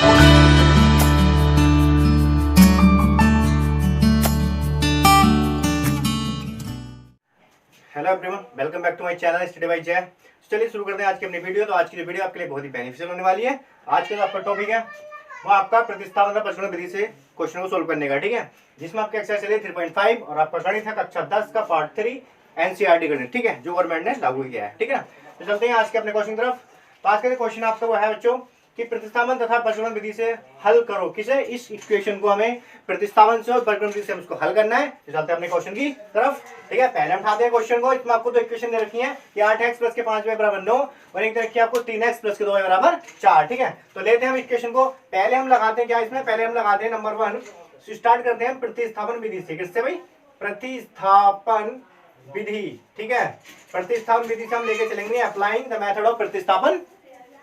Hello everyone, welcome back to my channel study by Jay. चलिए शुरू करते हैं आज की अपनी वीडियो। तो आज की वीडियो आपके लिए बहुत ही बेनिफिशियल होने वाली है। आज का जो आपका टॉपिक है वो आपका प्रतिस्थापन प्रश्न विधि से क्वेश्चन को सोल्व करने का, ठीक है, जिसमें आपका एक्सरसाइज चलिए 3.5 और आपका गणित है कक्षा 10 का पार्ट 3 एनसीईआरटी गणित, ठीक है, जो गवर्नमेंट ने लागू किया है, ठीक है। तो चलते हैं आज के अपने क्वेश्चन की तरफ। तो आज का क्वेश्चन आपका वो है बच्चों कि प्रतिस्थापन तथा प्रसरण विधि से हल करो। किसे? इस इक्वेशन को हमें प्रतिस्थापन से और प्रसरण विधि से उसको हल करना है। तो चलते हैं अपने क्वेश्चन की तरफ, ठीक है। पहले हम उठाते हैं क्वेश्चन को। इसमें आपको दो इक्वेशन दे रखी है कि 8x प्लस के 5y बराबर 9 और एक दे रखी है आपको 3x प्लस के 2y बराबर 4, ठीक है। तो लेते हैं हम इक्वेशन को। पहले हम लगाते हैं क्या इसमें, पहले हम लगाते हैं नंबर 1, स्टार्ट करते हैं प्रतिस्थापन विधि से। किससे भाई? प्रतिस्थापन विधि, ठीक है। प्रतिस्थापन विधि से हम लेके चलेंगे अप्लाइंग द मेथड ऑफ प्रतिस्थापन,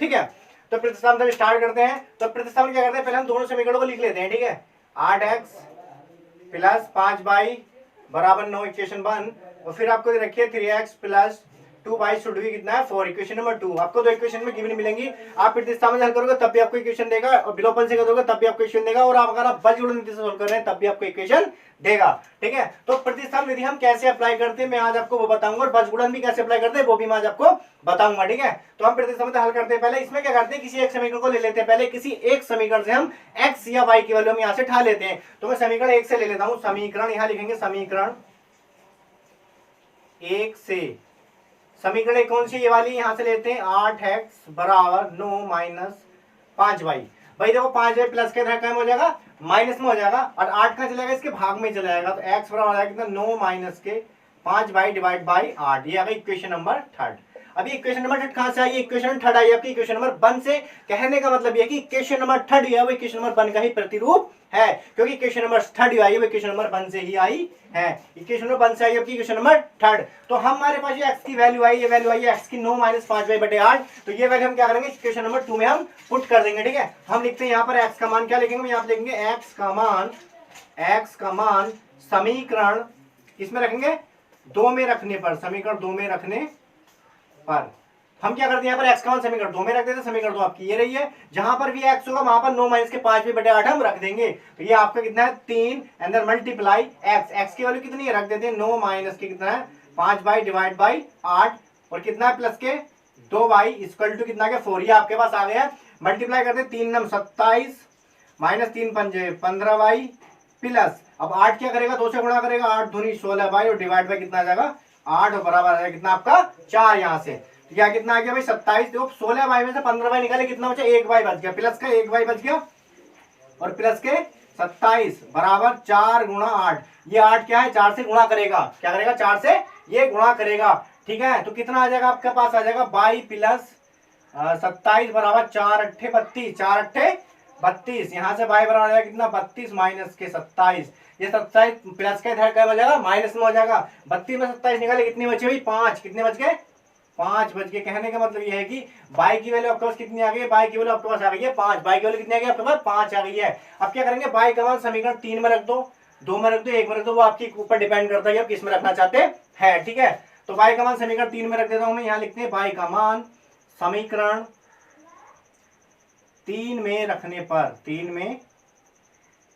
ठीक है। तो प्रतिस्थापन जब स्टार्ट करते हैं तो प्रतिस्थापन क्या करते हैं, पहले हम दोनों समीकरणों को लिख लेते हैं, ठीक है। 8x प्लस 5y बराबर 9 इक्वेशन 1 और फिर आपको रखिए 3x प्लस 2y शुड भी कितना है 4, इक्वेशन नंबर 2। आपको दो इक्वेशन में गिवन मिलेंगी। आप प्रतिस्थापन हल करोगे तब भी आपको इक्वेशन देगा और विलोपन से करोगे तब भी आपको इक्वेशन देगा, और आप अगर आप बजगुणन विधि से सोल्व कर रहे हैं तब भी आपको इक्वेशन देगा, ठीक है। तो प्रतिस्थापन विधि हम कैसे अप्लाई करते हैं मैं आज आपको वो बताऊंगा, और बजगुणन भी कैसे अप्लाई करते हैं वो भी मैं आज आपको बताऊंगा, ठीक है। तो हम प्रतिस्थापन हल करते हैं। पहले इसमें क्या करते हैं, किसी एक समीकरण को ले लेते हैं। पहले किसी एक समीकरण से हम x या y की वैल्यू हम यहाँ से उठा लेते हैं। तो मैं समीकरण 1 से ले लेता हूं। समीकरण यहाँ लिखेंगे समीकरण 1 से। समीकरण 1 कौन सी? ये वाली यहां से लेते हैं 8x बराबर 9 माइनस 5y। भाई देखो 5y प्लस के कम हो जाएगा, माइनस में हो जाएगा, और 8 का चलेगा इसके भाग में चला जाएगा। तो x बराबर हो जाएगा कितना, 9 माइनस के 5y डिवाइड बाई 8। ये आ गई इक्वेशन नंबर 3। अभी इक्वेशन नंबर 3 कहां से आई? इक्वेशन 3 आई आपकी इक्वेशन नंबर 1 से। कहने का मतलब ये है कि इक्वेशन नंबर 3 है वो इक्वेशन नंबर 1 का ही प्रतिरूप है, क्योंकि इक्वेशन नंबर 3 आई है वो इक्वेशन नंबर 1 से ही आई है। इक्वेशन नंबर 1 से आई आपकी इक्वेशन नंबर 3। तो हमारे पास ये x की वैल्यू आई, ये वैल्यू आई है x की 9 माइनस 5y बटे 8। तो ये वैल्यू हम क्या करेंगे, इक्वेशन नंबर 2 में हम पुट कर देंगे, ठीक है। हम लिखते हैं यहाँ पर x का मान क्या लिखेंगे, यहाँ पे लिखेंगे x का मान समीकरण किसमें रखेंगे, 2 में रखने पर, समीकरण 2 में रखने पर हम क्या करते हैं, यहाँ पर x का मान समीकरण 2 में रख देते हैं। समीकरण 2 आपकी ये रही है, जहां पर भी x होगा वहां पर 9 माइनस के 5 बटे 8 हम रख देंगे। तो ये आपका कितना है 3 अंदर मल्टीप्लाई x की वैल्यू कितनी है रख देते हैं 9 माइनस के कितना है 5y डिवाइड बाई 8 और कितना है प्लस के 2y इक्वल टू कितना के 4। ये आपके पास आ गया। मल्टीप्लाई करते हैं 3 9 27 माइनस 3 पंजे 15y प्लस, अब 8 क्या करेगा 2 से गुणा करेगा, 8 दूनी 16y और डिवाइड बाई कितना आ जाएगा 8 और बराबर आ जाएगा कितना आपका 4। यहाँ से क्या कितना आ गया भाई 27। देखो 16y में से 15y निकाले कितना बचा, 1y बच गया, प्लस का 1y बच गया और प्लस के 27 बराबर 4 गुणा 8। ये 8 क्या है 4 से गुणा करेगा, क्या करेगा 4 से ये गुणा करेगा, ठीक है। तो कितना आ जाएगा आपके पास आ जाएगा 22 प्लस 27 बराबर 4 अट्ठे 32, 4 अट्ठे 32। यहाँ से y बराबर आ जाएगा कितना 32 माइनस के 27। ये 27 प्लस के इधर क्या हो जाएगा माइनस में हो जाएगा। 32 में 27 निकाले कितने बचे भाई 5, कितने बच गए 5 बच गए। कहने का मतलब ये है कि y की वैल्यू आपके पास कितनी आ गई है, y की वैल्यू आपके पास आ गई है 5। y की वैल्यू कितनी आ गई आपके पास 5 आ गई है। अब क्या करेंगे, y का मान समीकरण 3 में रख दो, 2 में रख दो, 1 में रख दो, वो आपके ऊपर डिपेंड करता है आप किस में रखना चाहते हैं, ठीक है। तो y का मान समीकरण 3 में रख देता हूं मैं। यहाँ लिखते हैं y का मान समीकरण 3 में रखने पर, 3 में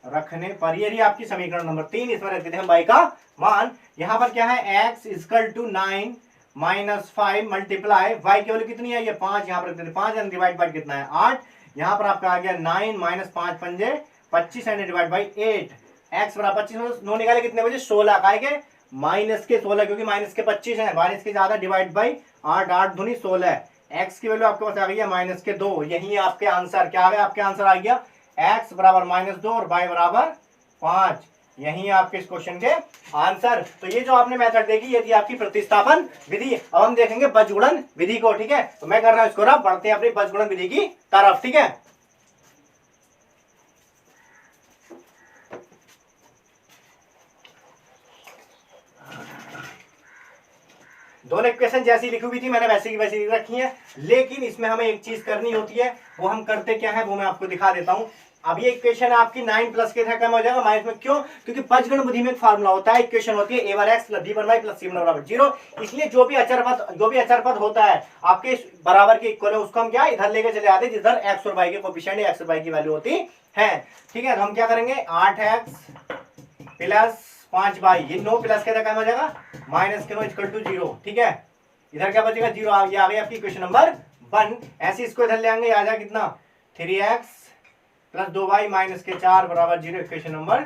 रखने पर ये आपकी समीकरण नंबर 3, इसमें रख देते हैं y का मान। यहाँ पर क्या है x equal to 9 minus 5 multiply y की वैल्यू कितनी है ये 5, यहाँ पर रख देते 5 एंड डिवाइड बाय कितना है 8। यहाँ पर आपका आ गया 9 माइनस 5 पंजे 25 एंड डिवाइड बाई 8। x बराबर 25 9 निकाले कितने बजे 16 का के माइनस के 16, क्योंकि माइनस के 25 है, माइनस के ज्यादा डिवाइड बाई 8, 8 दूनी 16। x की वैल्यू आपके पास आ गई है माइनस के 2। यही आपके आंसर क्या आ गया, आपके आंसर आ गया x बराबर -2 और y बराबर 5। यही आपके इस क्वेश्चन के आंसर। तो ये जो आपने मेथड देखी ये थी आपकी प्रतिस्थापन विधि। अब हम देखेंगे बजगुणन विधि को, ठीक है। तो मैं कर रहा हूं इसको, अब बढ़ते हैं अपनी बजगुणन विधि की तरफ, ठीक है। दोनों इक्वेशन जैसी लिखी हुई थी मैंने वैसे की वैसी लिख रखी है, लेकिन इसमें हमें एक चीज करनी होती है, वो हम करते क्या है वो मैं आपको दिखा देता हूं। अब ये इक्वेशन आपकी 9 प्लस के था, कम हो जाएगा माइनस में, क्यों? क्योंकि पंचगण बुद्धि में एक फार्मूला होता है, इक्वेशन होती है a1x + b1y + c1 बराबर 0। इसलिए जो भी अचर पद होता है आपके बराबर के इक्वल है, उसको हम क्या इधर लेके चले आते हैं जिधर x और y के कोएफिशिएंट x और y की वैल्यू होती है। ठीक है, तो हम क्या करेंगे 8x + 5y, ये 9 प्लस के था, कम हो जाएगा माइनस के 9 = 0। ठीक है, इधर क्या बचेगा 0, ये आ गई आपकी इक्वेशन नंबर 1। ऐसे इसको इधर ले आएंगे, आ जाएगा कितना 3x + 2y - 4 बराबर 0, इक्वेशन नंबर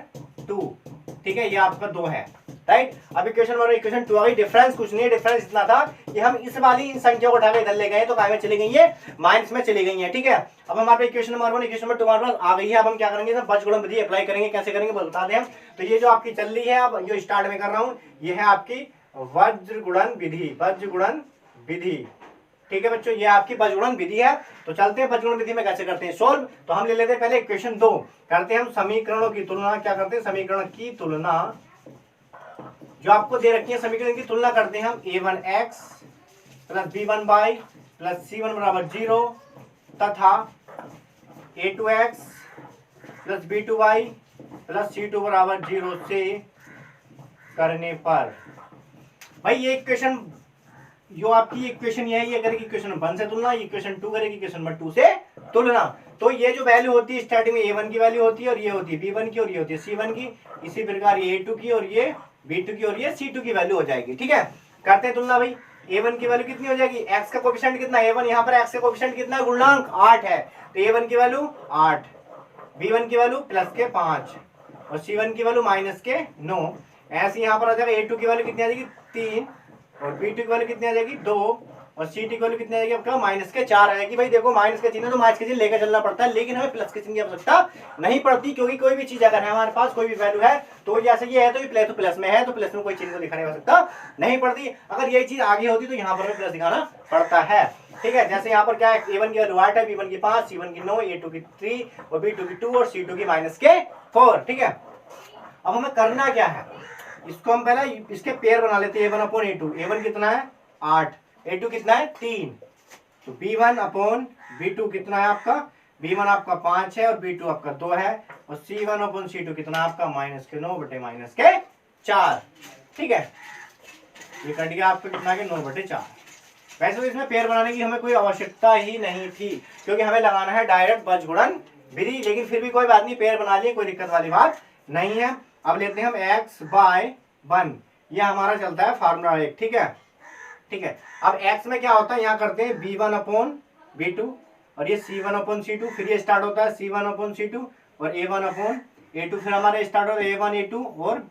2। ठीक है, ये आपका 2 है, राइट। अब इक्वेशन नंबर इक्वेशन 2 आ गई। डिफरेंस कुछ नहीं है, डिफरेंस इतना था कि हम इस वाली इन संख्या को उठा के इधर ले गए तो काय में चली गई है, माइनस में चली गई है। ठीक है, अब हमारे पास इक्वेशन नंबर 1 इक्वेशन नंबर 2 हमारे पास आ गई है। अब हम क्या करेंगे, बीजगणित विधि अप्लाई करेंगे। कैसे करेंगे बता दें हम। तो ये जो आपकी चल रही है, अब जो स्टार्ट में कर रहा हूँ, ये है आपकी वज्रगुणन विधि, वज्रगुणन विधि। ठीक है बच्चों, ये आपकी बीजगणित विधि है। तो चलते हैं बीजगणित विधि में कैसे करते हैं सोल्व। तो हम ले लेते हैं पहले इक्वेशन 2, करते हैं हम समीकरणों की तुलना। क्या करते हैं, समीकरण की तुलना जो आपको दे रखी है, समीकरण की तुलना करते हैं हम। a1x + b1y + c1 बराबर 0 तथा a2x + b2y + c2 बराबर 0 से करने पर भाई ये इक्वेशन जो आपकी इक्वेशन ये करेगी इक्वेशन 1 से तुलना, इक्वेशन 2 करेगी इक्वेशन नंबर 2 से तुलना। तो ये जो वैल्यू होती है स्टार्टिंग में a1 की वैल्यू होती है, और ये होती है b1 की, और ये होती है c1 की। इसी प्रकार ये a2 की, और ये b2 की, और ये c2 की वैल्यू हो जाएगी। ठीक है, करते हैं तुलना भाई। a1 की वैल्यू कितनी हो जाएगी, x का कोएफिशिएंट कितना है a1, यहाँ पर x का कोएफिशिएंट कितना है, गुणांक 8 है, तो a1 की वैल्यू 8, b1 की वैल्यू +5 और c1 की वैल्यू -9। ऐसे यहाँ पर आ जाएगा a2 की वैल्यू कितनी आ जाएगी 3, और b2 की वैल्यू कितनी आ जाएगी 2, और c2 की वैल्यू कितनी आ जाएगी आपका -4 आएगी। भाई देखो माइनस का चिन्ह है तो माइनस का चिन्ह लेकर चलना पड़ता है, लेकिन हमें प्लस के चिन्ह की आवश्यकता नहीं पड़ती, क्योंकि कोई भी चीज अगर है हमारे पास, कोई भी वैल्यू है तो जैसे ये है तो प्लस में है, तो प्लस में कोई चिन्ह को दिखाने की आवश्यकता नहीं पड़ती। अगर यही चीज आगे होती तो यहाँ पर प्लस दिखाना पड़ता है। ठीक है, जैसे यहाँ पर क्या है, a1 की वैल्यू 8 है, b1 की 5, c1 की 9, a2 की 3 और b2 की 2 और c2 की -4। ठीक है, अब हमें करना क्या है, इसको हम पहले इसके पेयर बना लेते हैं। a1/a2, a1 कितना है 8, a2 कितना है 3, तो b1/b2 कितना है आपका, b1 आपका 5 है और b2 आपका 2 है, और c1/c2 कितना आपका -9/-4। ठीक है, ये कट गया आपका कितना है 9/4। वैसे तो इसमें पेयर बनाने की हमें कोई आवश्यकता ही नहीं थी, क्योंकि हमें लगाना है डायरेक्ट बीजगणित विधि, लेकिन फिर भी कोई बात नहीं, पेयर बना लिए, कोई दिक्कत वाली बात नहीं है। अब लेते हैं हम x/1, ये हमारा चलता है फार्मूला 1। ठीक है, ठीक है, अब x में क्या होता है, यहाँ करते हैं b1/b2 और ये c1/c2, फिर ये स्टार्ट होता है c1/c2 और a1/a2, फिर हमारा स्टार्ट होता है a1/a2 और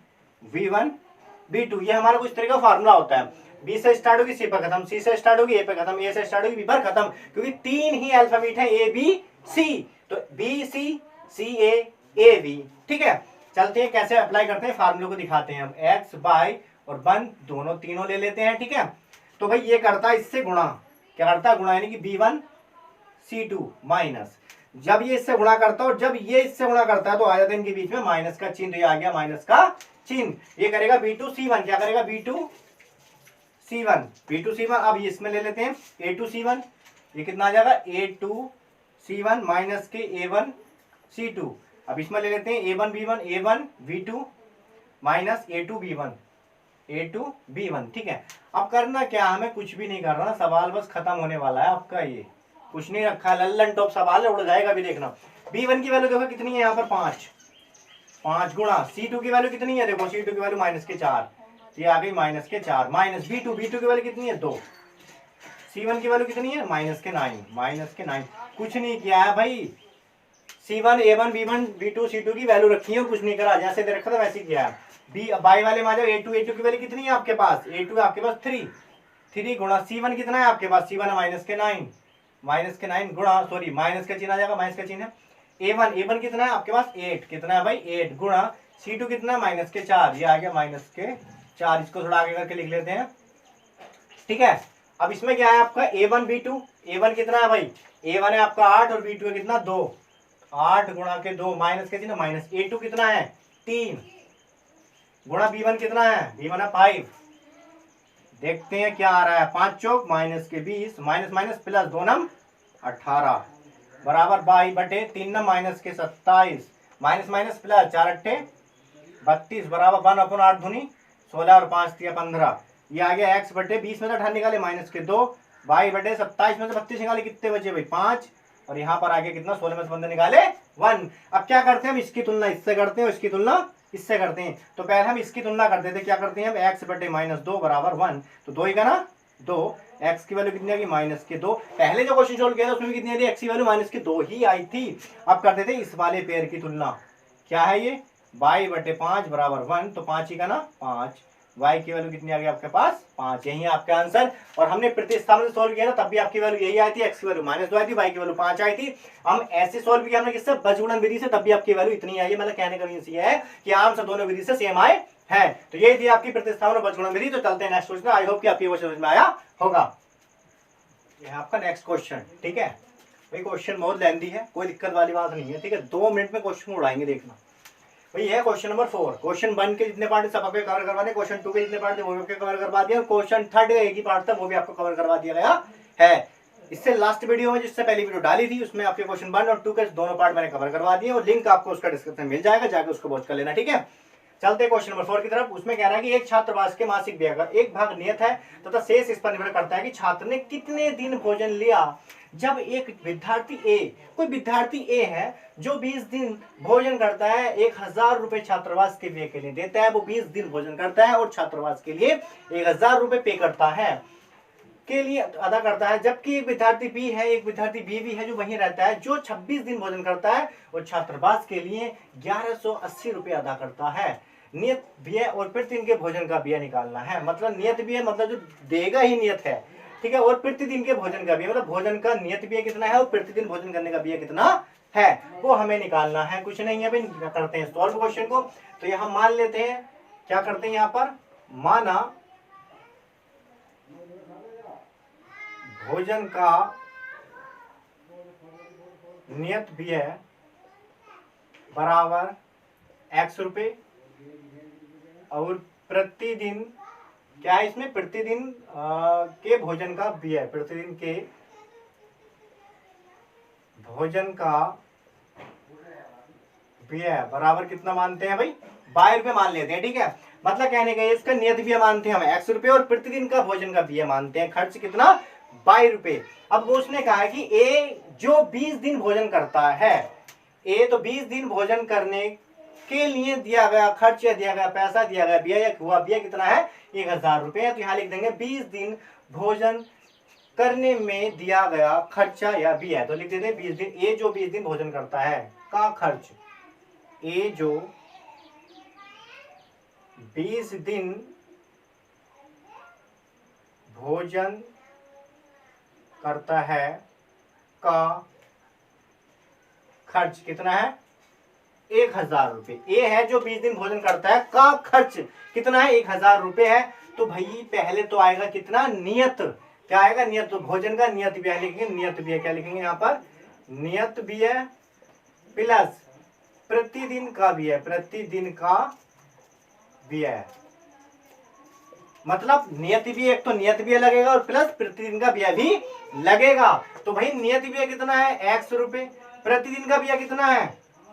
b1/b2। ये हमारा कुछ तरह का फार्मूला होता है। b से स्टार्ट होगी c पर खत्म, c से स्टार्ट होगी a पे खत्म, a से स्टार्ट होगी b पर खत्म, क्योंकि 3 ही अल्फाबेट है a b c, तो b c c a a b। ठीक है, चलते हैं कैसे अप्लाई करते हैं, फार्मूले को दिखाते हैं हम। x/1 और 1 दोनों तीनों ले लेते हैं। ठीक है, तो भाई ये करता है इससे गुणा, क्या करता है गुणा, यानी कि b1 c2 माइनस, जब ये इससे गुणा करता है और जब ये इससे गुणा करता है तो आ जाता है इनके बीच में माइनस का चिन्ह, तो ये आ गया माइनस का चिन्ह। ये करेगा b2 c1, क्या करेगा b2 c1। अब ये इसमें ले लेते हैं a2 c1, ये कितना आ जाएगा a2 c1 माइनस के a1 c2। अब इसमें ले लेते हैं a1 b2 minus a2 b1। ठीक है, अब करना क्या, हमें कुछ भी नहीं करना, सवाल बस खत्म होने वाला है आपका, ये कुछ नहीं रखा है, लल्लन टॉप सवाल है, उड़ जाएगा अभी देखना। b1 की वैल्यू देखो कितनी है यहाँ पर 5 गुणा c2 की वैल्यू कितनी है, देखो c2 की वैल्यू -4, ये आ गई -4 माइनस b2 की वैल्यू कितनी है 2, c1 की वैल्यू कितनी है -9। कुछ नहीं किया है भाई, c1 a1 b1 b2 c2 की वैल्यू रखी है और कुछ नहीं करा, जैसे दे रखा था वैसे किया है। बाई वाले में आ जाओ, a2 की वैल्यू कितनी है आपके पास, a2 आपके पास 3 गुणा c1 कितना है आपके पास, c1 -9 गुणा, सॉरी माइनस का चिन्ह आ जाएगा, माइनस का चिन्ह है। a1 कितना है आपके पास 8, कितना है भाई 8 गुणा c2 कितना है -4, ये आ गया -4। इसको थोड़ा आगे करके लिख लेते हैं। ठीक है, अब इसमें क्या है आपका a1 b2, a1 कितना है भाई, a1 है आपका 8 और b2 है कितना 2, 8 गुणा के 2 माइनस के चिन्ह माइनस, a2 कितना है 3 गुणा b1 कितना है, b1 है 5। देखते हैं क्या आ रहा है, 5 चौक -20, माइनस माइनस प्लस 2 9 18, बराबर 22/3 ना माइनस के 27 माइनस माइनस प्लस 4×8 32 बराबर 1/8 दूनी 16 और 5×3 = 15। ये आ गया x/20 में से 18 निकाले माइनस के 2 22/27 में से 32 निकाले कितने बचे भाई 5 और यहाँ पर आगे कितना 16 में से 15 निकाले 1। अब क्या करते हैं हम इसकी तुलना इससे करते हैं और इसकी तुलना इससे करते हैं। तो पहले हम इसकी तुलना करते थे क्या करते हैं हम x/-2 बराबर 1 तो 2 ही का ना 2 x की वैल्यू कितनी आ गई माइनस के 2। पहले जो क्वेश्चन सोल्व किया था उसमें कितनी आई थी x की वैल्यू माइनस के 2 ही आई थी। अब करते थे इस वाले पेयर की तुलना क्या है ये y/5 बराबर 1 तो 5 ही का ना 5 y की वैल्यू कितनी आ गई आपके पास 5। यही है आपका आंसर। और हमने प्रतिस्थापन सोल्व किया था तब भी आपकी वैल्यू यही आई थी x की वैल्यू -2 आई थी y की वैल्यू 5 आई थी। हम ऐसे सोल्व किया हमने किससे बजगुणन विधि से तब भी आपकी वैल्यू इतनी आई है। मतलब कहने का मींस ये है कि आम से दोनों विधि से सेम आए हैं। तो ये थी आपकी प्रतिस्थापन और बजगुणन विधि। तो चलते हैं नेक्स्ट क्वेश्चन। आई होप कि आपकी वो समझ में आया होगा। ये आपका नेक्स्ट क्वेश्चन ठीक है भाई। क्वेश्चन बहुत लेंथी है कोई दिक्कत वाली बात नहीं है ठीक है। 2 मिनट में क्वेश्चन उड़ाएंगे देखना भाई। है क्वेश्चन नंबर 4। क्वेश्चन 1 के जितने पार्ट सब आपके कवर करवा दिए, क्वेश्चन 2 के जितने पार्ट थे वो भी आपके कवर करवा दिया और क्वेश्चन 3 एक ही पार्ट था वो भी आपको कवर करवा दिया गया है। इससे लास्ट वीडियो में जिससे पहली वीडियो डाली थी उसमें आपके क्वेश्चन 1 और 2 के दोनों पार्ट मैंने कवर करवा दिए और लिंक आपको उसका डिस्क्रिप्शन में मिल जाएगा, जाकर उसको वॉच कर लेना ठीक है। चलते क्वेश्चन नंबर 4 की तरफ। उसमें कह रहा है कि एक छात्रावास के मासिक व्यय का एक भाग नियत है तथा शेष इस पर निर्भर करता है कि छात्र ने कितने दिन भोजन लिया। जब एक विद्यार्थी ए कोई विद्यार्थी ए है जो 20 दिन भोजन करता है 1000 रुपए छात्रावास के व्यय के लिए देता है। वो 20 दिन भोजन करता है और छात्रावास के लिए 1000 रुपए पे करता है के लिए अदा करता है। जबकि एक विद्यार्थी बी है एक विद्यार्थी बी भी है जो वहीं रहता है जो 26 दिन भोजन करता है और छात्रावास के लिए 1180 रुपए अदा करता है। नियत व्यय और प्रतिदिन के भोजन का व्यय निकालना है। मतलब नियत व्यय मतलब जो देगा ही नियत है ठीक है। और प्रतिदिन के भोजन का व्यय मतलब भोजन का नियत व्यय कितना है और प्रतिदिन भोजन करने का व्यय कितना है वो हमें निकालना है। कुछ नहीं है भाई करते हैं सॉल्व क्वेश्चन को। तो यहाँ मान लेते हैं क्या करते हैं यहाँ पर माना भोजन का नियत व्यय बराबर x रुपए और प्रतिदिन क्या है इसमें प्रतिदिन के भोजन का व्यय प्रतिदिन के भोजन का व्यय बराबर कितना मानते हैं भाई 22 रुपए मान लेते हैं ठीक है। मतलब कहने का इसका नियत व्यय मानते हैं हम x रुपए और प्रतिदिन का भोजन का व्यय मानते हैं खर्च कितना 22 रुपए। अब उसने कहा है कि ए जो 20 दिन भोजन करता है ए तो 20 दिन भोजन करने के लिए दिया गया खर्च या दिया गया पैसा दिया गया व्यय या हुआ व्यय कितना है 1000 रुपए। तो यहाँ लिख देंगे 20 दिन भोजन करने में दिया गया खर्चा या व्यय। तो लिख देते 20 दिन ए जो 20 दिन भोजन करता है का खर्च ए जो 20 दिन भोजन करता है का खर्च कितना है 1000 रुपए। ए है जो 20 दिन भोजन करता है का खर्च कितना है 1000 रुपए है। तो भाई पहले तो आएगा कितना नियत क्या आएगा नियत तो भोजन का नियत व्यय लिखेंगे। नियत व्यय क्या लिखेंगे यहाँ पर नियत व्यय प्लस प्रतिदिन का व्यय प्रतिदिन का व्यय। मतलब नियत व्यय एक तो नियत व्यय लगेगा और प्लस प्रतिदिन का व्यय भी लगेगा। तो भाई नियत व्यय कितना है x रुपए प्रतिदिन का व्यय कितना है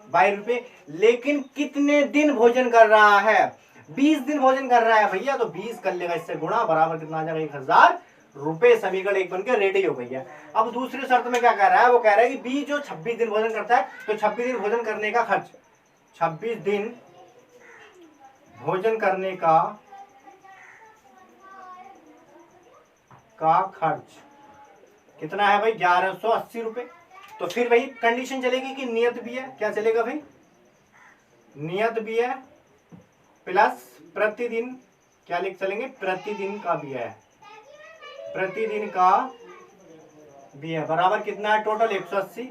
22 रुपए। लेकिन कितने दिन भोजन कर रहा है 20 दिन भोजन कर रहा है भैया। तो 20 कर लेगा इससे गुणा बराबर कितना आ जाएगा 1000 रुपए। समीकरण 1 बनकर रेडी हो गई है। अब दूसरी शर्त में क्या कह रहा है वो कह रहा है कि बी जो 26 दिन भोजन करता है तो 26 दिन भोजन करने का खर्च 26 दिन भोजन करने का खर्च कितना है भाई 1180 रुपए। तो फिर भाई कंडीशन चलेगी कि नियत व्यय क्या चलेगा भाई नियत व्यय प्लस प्रतिदिन क्या लिख चलेंगे प्रतिदिन का व्यय प्रतिदिन का व्यय बराबर कितना है टोटल 180।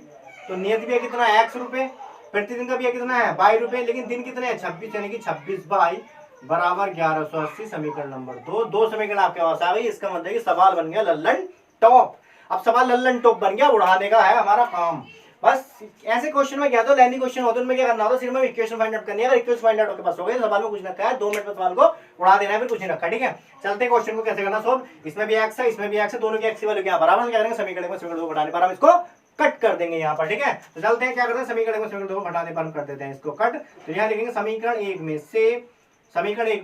तो नियत व्यय कितना है x रुपए प्रतिदिन का व्यय कितना है 22 रुपए लेकिन दिन कितने हैं 26 यानी कि 26 बाई बराबर 1180। समीकरण नंबर 2 समीकरण आपके पास आ गई। इसका मतलब कि सवाल बन गया लल्लन टॉप। अब सवाल लल्लन टॉप बन गया उड़ाने का है हमारा काम। बस ऐसे क्वेश्चन में क्या तो लेंथी क्वेश्चन होते हैं उनमें क्या करना होता है सिर्फ में इक्वेशन फाइंड आउट करनी है। अगर इक्वेशन फाइंड आउट के पास हो गए तो सवाल में कुछ रखा है 2 मिनट में सवाल को उड़ा देना है फिर कुछ नहीं रखा ठीक है। चलते क्वेश्चन को कैसे करना सोल्व। इसमें भी x है इसमें भी x है दोनों की x की वैल्यू क्या बराबर क्या करेंगे समीकरण में समीकरण को घटाने पर हम इसको कट कर देंगे यहाँ पर, ठीक है। तो चलते हैं क्या करते हैं, समीकरण को समीकरण 2 को घटाने पर हम कर देते हैं इसको कट। तो यहाँ लिखेंगे समीकरण 1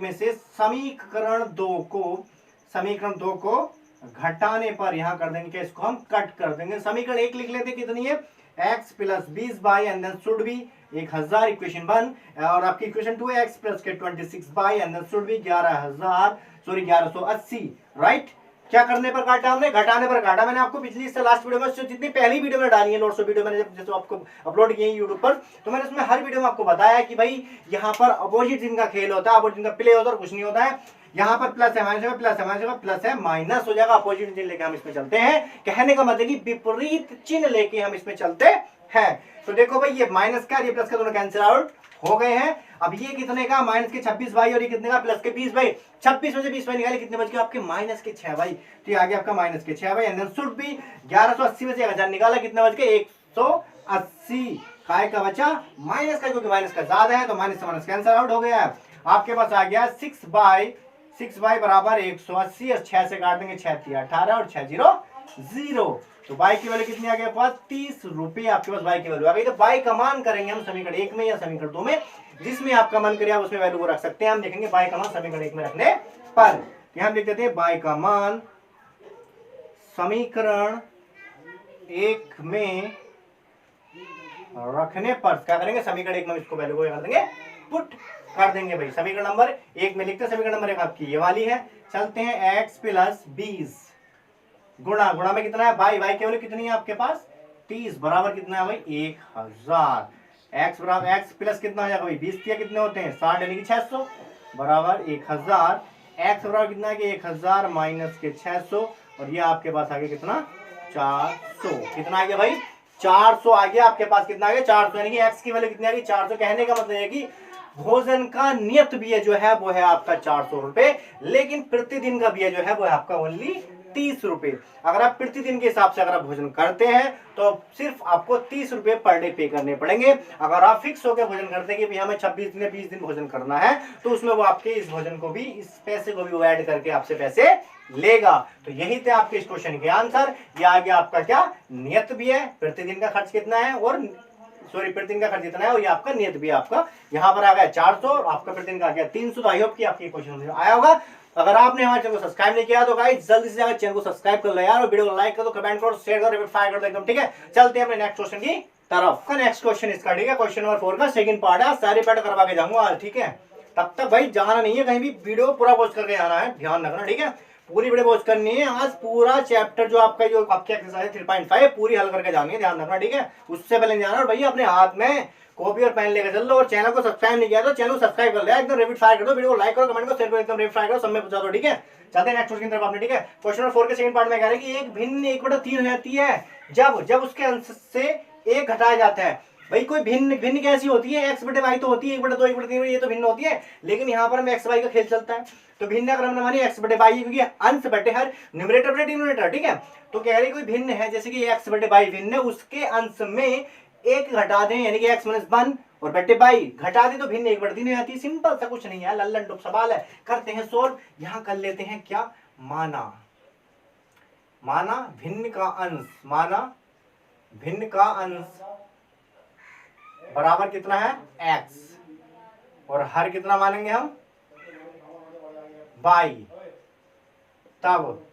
में से समीकरण 2 को घटाने पर यहाँ कर देंगे कि इसको हम कट कर देंगे। समीकरण 1 लिख लेते कितनी है, x plus 20 and then should be 1000 equation 1, और आपकी इक्वेशन 2 है x प्लस के 26 and then should be 1180, right. क्या करने पर काटा हमने, घटाने पर काटा। मैंने आपको पिछली से लास्ट वीडियो में जितनी पहली वीडियो में डाली है नोट्स वीडियो मैंने जैसे आपको अपलोड किए यूट्यूब पर, तो मैंने उसमें हर वीडियो में आपको बताया कि भाई यहाँ पर अपोजिट जिनका खेल होता है, अपोजिट जिनका प्ले होता है, कुछ नहीं होता है। यहाँ पर प्लस है माइनस है, प्लस है माइनस है, प्लस है माइनस हो जाएगा। अपोजिट चिन्ह लेके हम इसमें चलते हैं, कहने का मतलब कि विपरीत चिन्ह लेके हम इसमें चलते हैं। तो देखो भाई ये माइनस का ये प्लस का दोनों कैंसिल आउट हो गए हैं। अब ये कितने का, माइनस के 26 भाई, और ये कितने का, प्लस के 20 भाई। 26 में से 20 भाई निकाले, कितने बच गए आपके, माइनस के 6 भाई। तो ये आ गया आपका माइनस के 6 भाई। एंड देन शुड बी 1180 में से 1000 निकाला, कितने बच गए, 180। काय का बचा, माइनस का, क्योंकि माइनस का ज्यादा है तो माइनस से माइनस कैंसिल आउट हो गया। आपके पास आ गया 6 बाई बराबर 180, और 6 से काट देंगे 6 3 18 और 6 0 0। तो बाई की वैल्यू कितनी आ गई, 30 रुपए आपके पास बाई की वैल्यू आ गई। तो बाई का मान करेंगे हम समीकरण 1 में या समीकरण 2 में, जिसमें आपका मन करे आप उसमें वैल्यू को रख सकते हैं। हम देखेंगे बाई का मान समीकरण 1 में रखने पर, यहां लिख देते हैं बाई का मान समीकरण 1 में रखने पर क्या करेंगे, समीकरण 1 में इसको वैल्यू को कर देंगे, पुट कर देंगे भाई। समीकरण नंबर 1 में लिखते हैं, समीकरण नंबर 1 आपकी ये वाली है। चलते हैं x प्लस 20 गुणा में कितना है बाई की वैल्यू कितनी है आपके पास, 30 बराबर कितना है भाई, 1000। x बराबर x प्लस कितना हो जाएगा भाई, 20 कितने होते हैं 60 यानी कि 600 बराबर 1000। x बराबर कितना है कि 1000 माइनस के 600, और ये आपके पास आ गया कितना, 400। कितना आ गया भाई, 400 आ गया आपके पास। कितना आ गया, 400, यानी कि x की वैल्यू कितनी आ गई, 400। कहने का मतलब है कि भोजन का नियत व्यय जो है वो है आपका 400 रुपए, लेकिन प्रतिदिन का व्यय जो है वो है आपका ओनली 30 रुपए। अगर आप प्रतिदिन के हिसाब से अगर आप भोजन करते हैं तो सिर्फ आपको 30 रुपए पर डे पे करने पड़ेंगे। अगर आप फिक्स होकर भोजन करते हैं कि हमें 26 दिन 20 दिन भोजन करना है, तो उसमें वो आपके इस भोजन को भी, इस पैसे को भी वो ऐड करके आपसे पैसे लेगा। तो यही थे आपके इस क्वेश्चन के आंसर। ये आ गया आपका क्या, नियत व्यय, प्रतिदिन का खर्च कितना है, और प्रतिदिन का खर्च कितना है, और ये आपका नियत व्यय आपका यहाँ पर आ गया 400, और आपका प्रतिदिन का आ गया 300। तो आई होप कि आपके क्वेश्चन आया होगा। अगर आपने हमारे चैनल को सब्सक्राइब नहीं किया तो गाइस जल्दी से जाकर चैनल को सब्सक्राइब कर लो यार, और वीडियो को लाइक कर दो, कमेंट करो, शेयर करो, फायर कर दो एकदम, ठीक है। चलते हैं अपने नेक्स्ट क्वेश्चन की तरफ। का नेक्स्ट क्वेश्चन इसका, ठीक है, क्वेश्चन नंबर 4 का सेकंड पार्ट है। सारे पार्ट करवा के जाऊंगा आज, ठीक है। तब तक भाई जाना नहीं है कहीं भी, वीडियो पूरा वॉच करके आना है, ध्यान रखना, ठीक है। पूरी वीडियो वॉच करनी है। आज पूरा चैप्टर जो आपका जो आपकी एक्सरसाइज 3.5 पूरी हल करके जानी है, ध्यान रखना, ठीक है। उससे पहले जाना, और भैया अपने हाथ में कॉपी और पेन लेकर चल लो, और चैनल को सब्सक्राइब नहीं किया तो चैनल को सब्सक्राइब कर ले, एकदम रेपिड फायर कर दो, वीडियो को लाइक करो, कमेंट करो, शेयर करो, एकदम रेपिड फायर करो, सब में पूछा दो, ठीक है। चलते हैं नेक्स्ट क्वेश्चन की तरफ आपने, ठीक है। क्वेश्चन नंबर 4 के सेकंड पार्ट में कह रहे हैं कि एक भिन्न 1/3 हो जाती है जब उसके अंश से 1 घटाया जाता है। भाई कोई भिन्न कैसी होती है, x बटे वाई तो होती है, 1/2 1/3 ये तो भिन्न होती है, लेकिन यहाँ पर हमें x y का खेल चलता है। तो भिन्न क्रम न मानिए x बटे वाई, क्योंकि अंश बटे हर न्यूमरेटर बटे डिनोमिनेटर, ठीक है। तो कह रही कोई भिन्न है, जैसे कि x बटे वाई भिन्न है, उसके अंश में 1 घटा दें, यानी कि x - 1 और बटे बाई घटा दे तो भिन्न 1/3 नहीं आती। सिंपल सा, कुछ नहीं है, लल्लन टुप सवाल है। करते हैं सोल्व। यहां कर लेते हैं क्या, माना भिन्न का अंश बराबर कितना है, x, और हर कितना मानेंगे हम, बाई। तब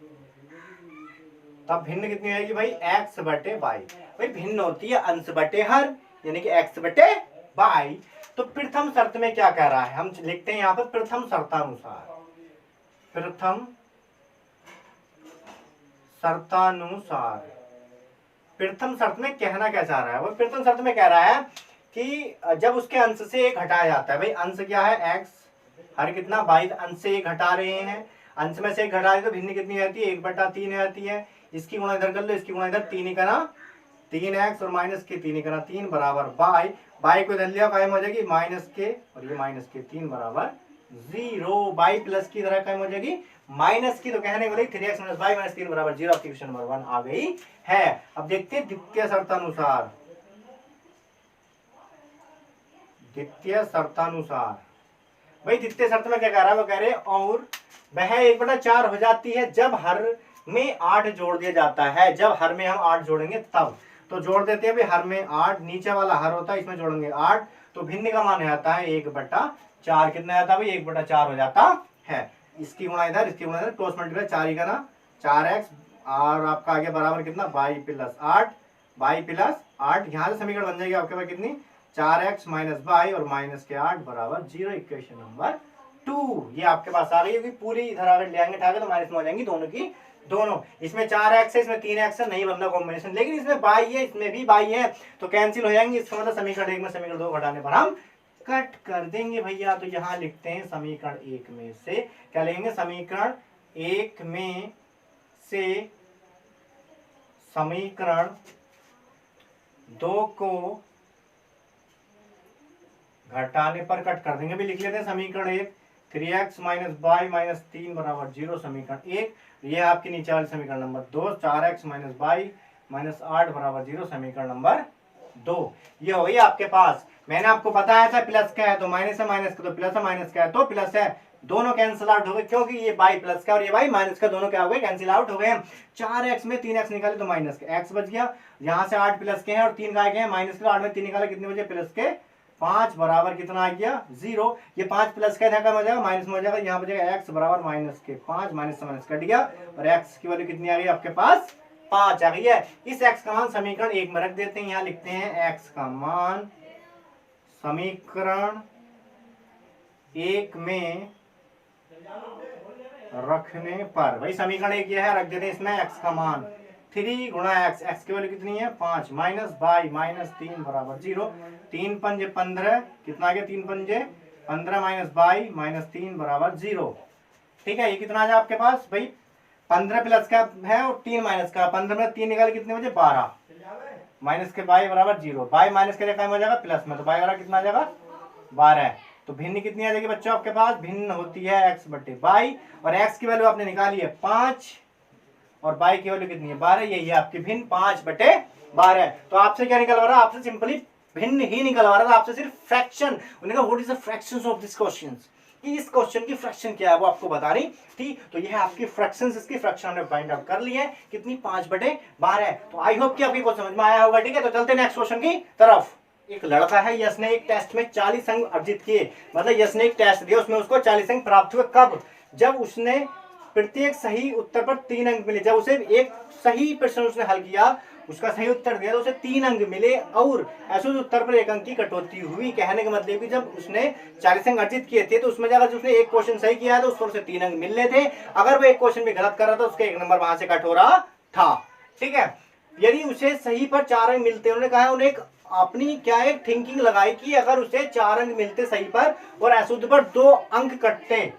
भिन्न कितनी आएगी भाई, x बटे बाई। भाई भिन्न होती है अंश बटे हर, यानी कि x बटे बाई। तो प्रथम शर्त में क्या कह रहा है, हम लिखते हैं यहाँ पर प्रथम शर्तानुसार। प्रथम शर्त में कहना क्या चाह रहा है, वो प्रथम शर्त में कह रहा है कि जब उसके अंश से 1 घटाया जाता है। भाई अंश क्या है, x, हर कितना बाई, अंश से 1 घटा रहे हैं, अंश में से 1 घटा रहे तो भिन्न कितनी रहती है, 1/3 रहती है। इसकी गुणा इधर कर लो, इसकी गुणा इधर, 3 का ना 3x और माइनस के 3 का ना 3 बराबर बाई को इधर लिया, कायम हो जाएगी माइनस के, और ये माइनस के 3 बराबर 0। बाई प्लस की तरह कायम हो जाएगी माइनस की, तो कहने वाले 3x - बाई - 3 बराबर 0। आपकी क्वेश्चन नंबर 1 आ गई है। अब देखते हैं द्वितीय शर्तानुसार। भाई द्वितीय शर्त में क्या कह रहा है, वो कह रहे और वह 1/4 हो जाती है जब हर में 8 जोड़ दिया जाता है। जब हर में हम 8 जोड़ेंगे तब। तो जोड़ देते हैं भाई, हर में 8, नीचे वाला हर होता है, इसमें जोड़ेंगे 8, तो भिन्न का मान आता है 1/4। कितना आता है भाई, 1/4 हो जाता है। इसकी गुणा इधर, इसकी गुणा इधर, क्रॉस मल्टीप्लाई 4 ही का ना 4x, और आपका आगे बराबर कितना, y + 8, y + 8। यहाँ से समीकरण बन जाएगी आपके पास कितनी, 4x - y और -8 बराबर 0। इक्वेशन नंबर 2 ये आपके पास आ गई होगी पूरी। इधर अगर ले आएंगे उठाकर तो माइनस में हो जाएंगी दोनों की दोनों। इसमें 4x है, इसमें 3x है, नहीं बनना कॉम्बिनेशन, लेकिन इसमें y है, इसमें भी y है, तो कैंसिल हो जाएंगे। इसका मतलब समीकरण 1 में समीकरण 2 घटाने पर हम कट कर देंगे भैया। तो यहाँ लिखते हैं समीकरण 1 में से, क्या लेंगे, समीकरण 1 में से समीकरण 2 को घटाने पर कट कर देंगे। भी लिख लेते हैं समीकरण 1, 3x - y - 3 बराबर 0 समीकरण 1। ये आपकी नीचे वाली समीकरण नंबर 2, 4x - y - 8 बराबर 0 समीकरण नंबर 2। ये हो गई आपके पास। मैंने आपको बताया था प्लस का है तो माइनस है, माइनस का तो प्लस है, माइनस का है तो प्लस है, दोनों कैंसिल आउट हो गए, क्योंकि ये y प्लस का और ये y माइनस का दोनों क्या हो गए, कैंसिल आउट हो गए। 4x में 3x निकाले तो माइनस के x बच गया, यहाँ से 8 प्लस के हैं और 3 गाय के हैं, माइनस के 8 में 3 निकाले कितने बचे, प्लस के 5 बराबर कितना आ गया, 0। ये 5 प्लस का था, कम हो जाएगा, माइनस में हो जाएगा, यहाँ बचेगा x बराबर -5, माइनस से माइनस कट गया और x की वैल्यू कितनी आ गई आपके पास, 5 आ गई है। इस x का मान समीकरण 1 में रख देते हैं। यहाँ लिखते हैं x का मान समीकरण 1 में रखने पर, भाई समीकरण 1 ये है, रख देते हैं इसमें x का मान 3 गुणा x, x की वैल्यू कितनी है 5, माइनस y - 3 बराबर 0, 3 पंजे 15, कितना आ गया 3 पंजे 15 माइनस y - 3 बराबर 0। ठीक है, ये कितना आ जाए आपके पास भाई, 15 प्लस का है और 3 माइनस का, 15 में 3 निकाले कितने बजे 12, माइनस के y बराबर 0, y माइनस के जगह हो जाएगा प्लस में, तो y बराबर कितना आ जाएगा 12। तो भिन्न कितनी आ जाएगी बच्चों आपके पास, भिन्न होती है x/y, और x की वैल्यू आपने निकाली है 5 और y की वैल्यू कितनी है 12, यही है आपकी भिन्न 5/12। तो आपसे क्या निकलवा रहा है, आपसे सिंपली भिन्न ही निकलवा रहा था, आपसे सिर्फ फ्रैक्शन। उन्होंने कहा what is the fractions of this question, कि इस क्वेश्चन की फ्रैक्शन क्या है वो आपको बता रही थी। तो ये है आपकी फ्रैक्शंस, इसकी फ्रैक्शन हमने फाइंड आउट कर ली है कितनी, 5/12। तो आई होप कि आपकी क्वेश्चन समझ में आया होगा। ठीक है, तो चलते नेक्स्ट क्वेश्चन की तरफ। एक लड़का है, यश ने एक टेस्ट में 40 अंक अर्जित किए, मतलब यश ने एक टेस्ट दिया, उसमें उसको 40 अंक प्राप्त हुए। कब, जब उसने प्रत्येक सही उत्तर पर 3 अंक मिले। जब उसे एक सही प्रश्न उसने हल किया, उसका सही उत्तर दिया तो उसे 3 अंक मिले, और ऐसे उत्तर पर 1 अंक की कटौती हुई। कहने का मतलब कि जब उसने 40 अंक अर्जित किए थे तो उसमें अगर उसने एक क्वेश्चन सही किया तो उस पर उसे 3 अंक मिलने थे, अगर वो एक क्वेश्चन भी गलत कर रहा था उसके 1 नंबर वहां से कट हो रहा था। ठीक है, यदि उसे सही पर 4 अंक मिलते, उन्होंने कहा उन्हें अपनी क्या एक थिंकिंग लगाई कि अगर उसे 4 अंक मिलते सही पर और अशुद्ध पर 2 अंक कटते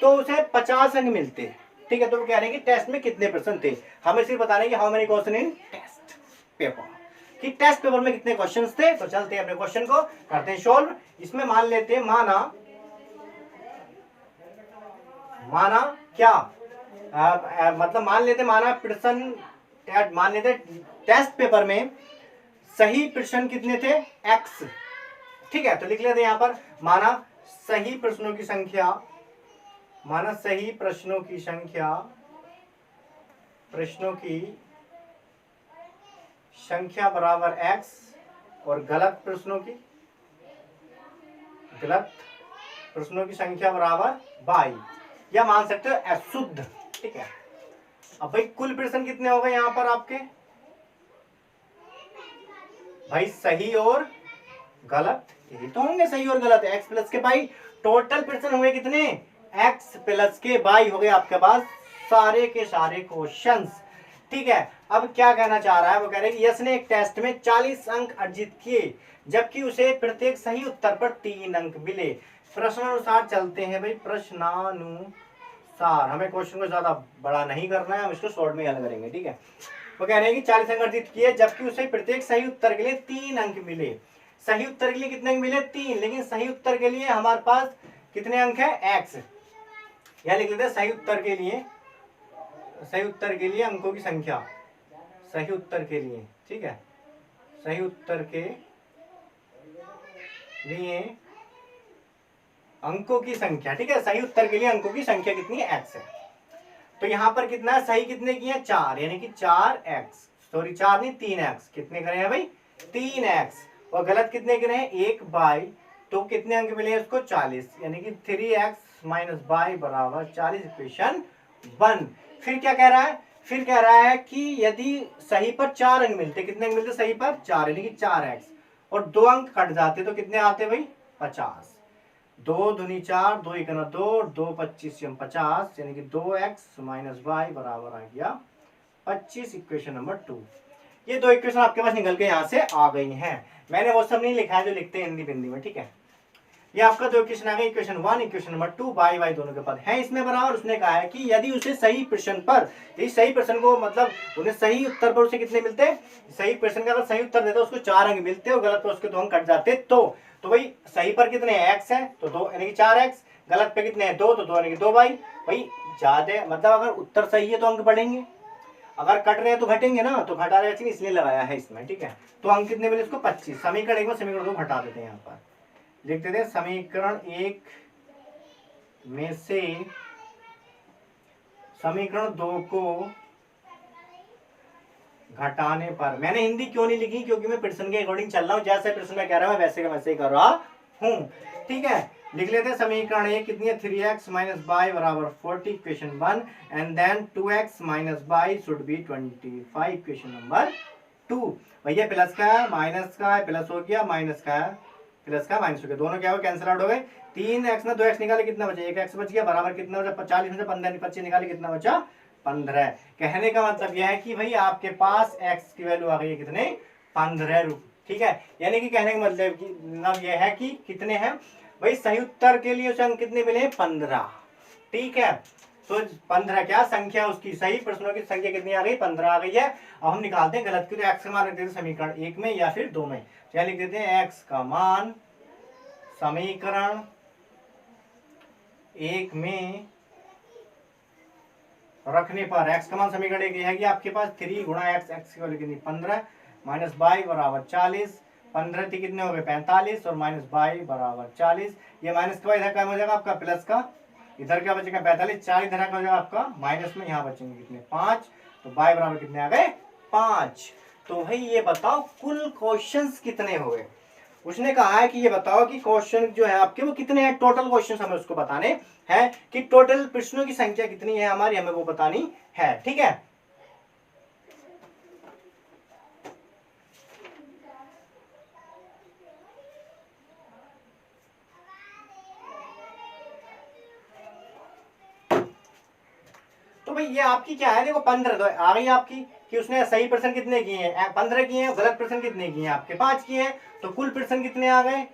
तो उसे 50 अंक मिलते। ठीक है, तो वो कह रहे हैं कि टेस्ट में कितने प्रश्न थे, हमें सिर्फ बता रहे हैं कि how many question in test paper, कि टेस्ट पेपर में कितने क्वेश्चंस थे। तो चलते हैं अपने क्वेश्चन को करते हैं सोल्व। इसमें मान लेते हैं, माना क्या, मतलब मान लेते प्रश्न, मान लेते टेस्ट पेपर में सही प्रश्न कितने थे, x। ठीक है, तो लिख लेते हैं यहाँ पर, माना सही प्रश्नों की संख्या, बराबर x, और गलत प्रश्नों की संख्या बराबर y, या मान सकते हो अशुद्ध। ठीक है, अब भाई कुल प्रश्न कितने हो गए यहाँ पर आपके, भाई सही और गलत, यही तो होंगे सही और गलत, x प्लस के बाई। टोटल प्रश्न हुए कितने, x प्लस के बाई हो गए आपके पास सारे के सारे क्वेश्चंस। ठीक है, अब क्या कहना चाह रहा है, वो कह रहे हैं कि यश ने एक टेस्ट में 40 अंक अर्जित किए, जबकि उसे प्रत्येक सही उत्तर पर 3 अंक मिले। प्रश्नानुसार चलते हैं भाई, प्रश्नानुसार, हमें क्वेश्चन को ज्यादा बड़ा नहीं करना है, हम इसको शॉर्ट में हल करेंगे। ठीक है, वो कह रहे हैं कि 40 अंक अर्जित किए, जबकि उसे प्रत्येक सही उत्तर के लिए 3 अंक मिले। सही उत्तर के लिए कितने अंक मिले, 3, लेकिन सही उत्तर के लिए हमारे पास कितने अंक है, x। यह लिख लेते हैं सही उत्तर के लिए अंकों की संख्या, सही उत्तर के लिए। ठीक है, सही उत्तर के लिए अंकों की संख्या। ठीक है, सही उत्तर के लिए अंकों की संख्या कितनी है, x है। तो यहाँ पर कितना है, सही कितने की है 4, यानी कि 4x। सॉरी 4 नहीं 3x, कितने करे हैं भाई 3x, और गलत कितने गिने हैं 1 बाई, तो कितने अंक मिले उसको 40, यानी कि 3x माइनस बाई बराबर 40 इक्वेशन 1। फिर क्या कह रहा है, फिर कह रहा है कि यदि सही पर 4 अंक मिलते, कितने अंक मिलते सही पर 4, यानी कि 4x, और 2 अंक कट जाते तो कितने आते भाई 50, 2 दूनी 4, 2 एकना 2, 2 25 50, यानी कि 2x माइनस वाई बराबर आ गया 25, इक्वेशन नंबर 2। ये 2 इक्वेशन आपके पास निकल के यहाँ से आ गई हैं। मैंने वो सब नहीं लिखा है जो लिखते हैं हिंदी बिंदी में, ठीक है। ये आपका 2 इक्वेशन आ गए, इक्वेशन 1 इक्वेशन नंबर 2, बाई वाई दोनों के पद हैं इसमें बराबर। उसने कहा है कि यदि उसे सही प्रश्न पर, इस सही प्रश्न को मतलब उन्हें सही उत्तर पर उसे कितने मिलते, सही प्रश्न का अगर सही उत्तर देता उसको 4 अंक मिलते और गलत पर उसके 2 अंक कट जाते, तो भाई सही पर कितने x है तो 2 यानी कि 4x, गलत पे कितने हैं 2 तो 2 यानी कि 2 भाई ज्यादा, मतलब अगर उत्तर सही है तो अंक बढ़ेंगे, अगर कट रहे हैं तो घटेंगे ना, तो घटा रहे इसलिए लगाया है इसमें, ठीक है। तो अंक कितने मिले इसको 25। समीकरण 1 में समीकरण 2 घटा देते हैं, यहाँ पर लिख देते हैं समीकरण 1 में से समीकरण 2 को घटाने पर, मैंने हिंदी क्यों नहीं लिखी क्योंकि मैं प्रश्न के अकॉर्डिंग चल रहा हूँ, जैसे प्रश्न में कह रहा हूँ वैसे का वैसे ही कर रहा हूँ, ठीक है। लिख लेते हैं समीकरण 1 कितनी है 3x माइनस बाई बराबर 40 equation 1, and then 2x minus y should be 25 equation number 2। भैया प्लस का है माइनस का है, प्लस हो गया, माइनस का है प्लस का माइनस हो गया, दोनों क्या हो कैंसिल आउट हो गए। 3x में 2x निकाले कितना बचा 1x बच गया, बराबर कितना बचा 40 में से 15 25 निकाले कितना बचा 15। कहने का मतलब यह है कि भाई आपके पास x की वैल्यू आ गई है कितने 15, ठीक है। यानी कि कहने का मतलब यह है कि कितने हैं भाई सही उत्तर के लिए उसे अंक कितने मिले 15, ठीक है। तो 15 क्या संख्या उसकी, सही प्रश्नों की संख्या कितनी आ गई 15 आ गई है। अब हम निकालते हैं गलत की, तो x का मान रख देते हैं समीकरण 1 में या फिर 2 में, क्या लिख देते हैं x का मान समीकरण 1 में रखने पर, x का मान समीकरण 1 है कि आपके पास 3 गुणा x की वैल्यू कितनी 15 माइनस बाई बराबर 40, 15 थी कितने हो गए 45 और माइनस बाई बराबर 40, ये माइनस का इधर क्या हो जाएगा आपका प्लस का, इधर क्या बचेगा 45, 4 इधर क्या हो जाएगा आपका माइनस में, यहाँ बचेंगे कितने 5, तो बाई बराबर कितने आ गए 5। तो भाई ये बताओ कुल क्वेश्चंस कितने हो गए। उसने कहा है कि ये बताओ कि क्वेश्चन जो है आपके वो कितने हैं, टोटल क्वेश्चन हमें उसको बताने हैं कि टोटल प्रश्नों की संख्या कितनी है हमारी, हमें वो बतानी है, ठीक है। तो भाई ये आपकी क्या है देखो 15 तो आ गई आपकी कि उसने सही प्रश्न कितने किए हैं 15 किए हैं, गलत प्रश्न कितने किए हैं आपके 5 किए हैं, तो कुल प्रश्न कितने आ गए,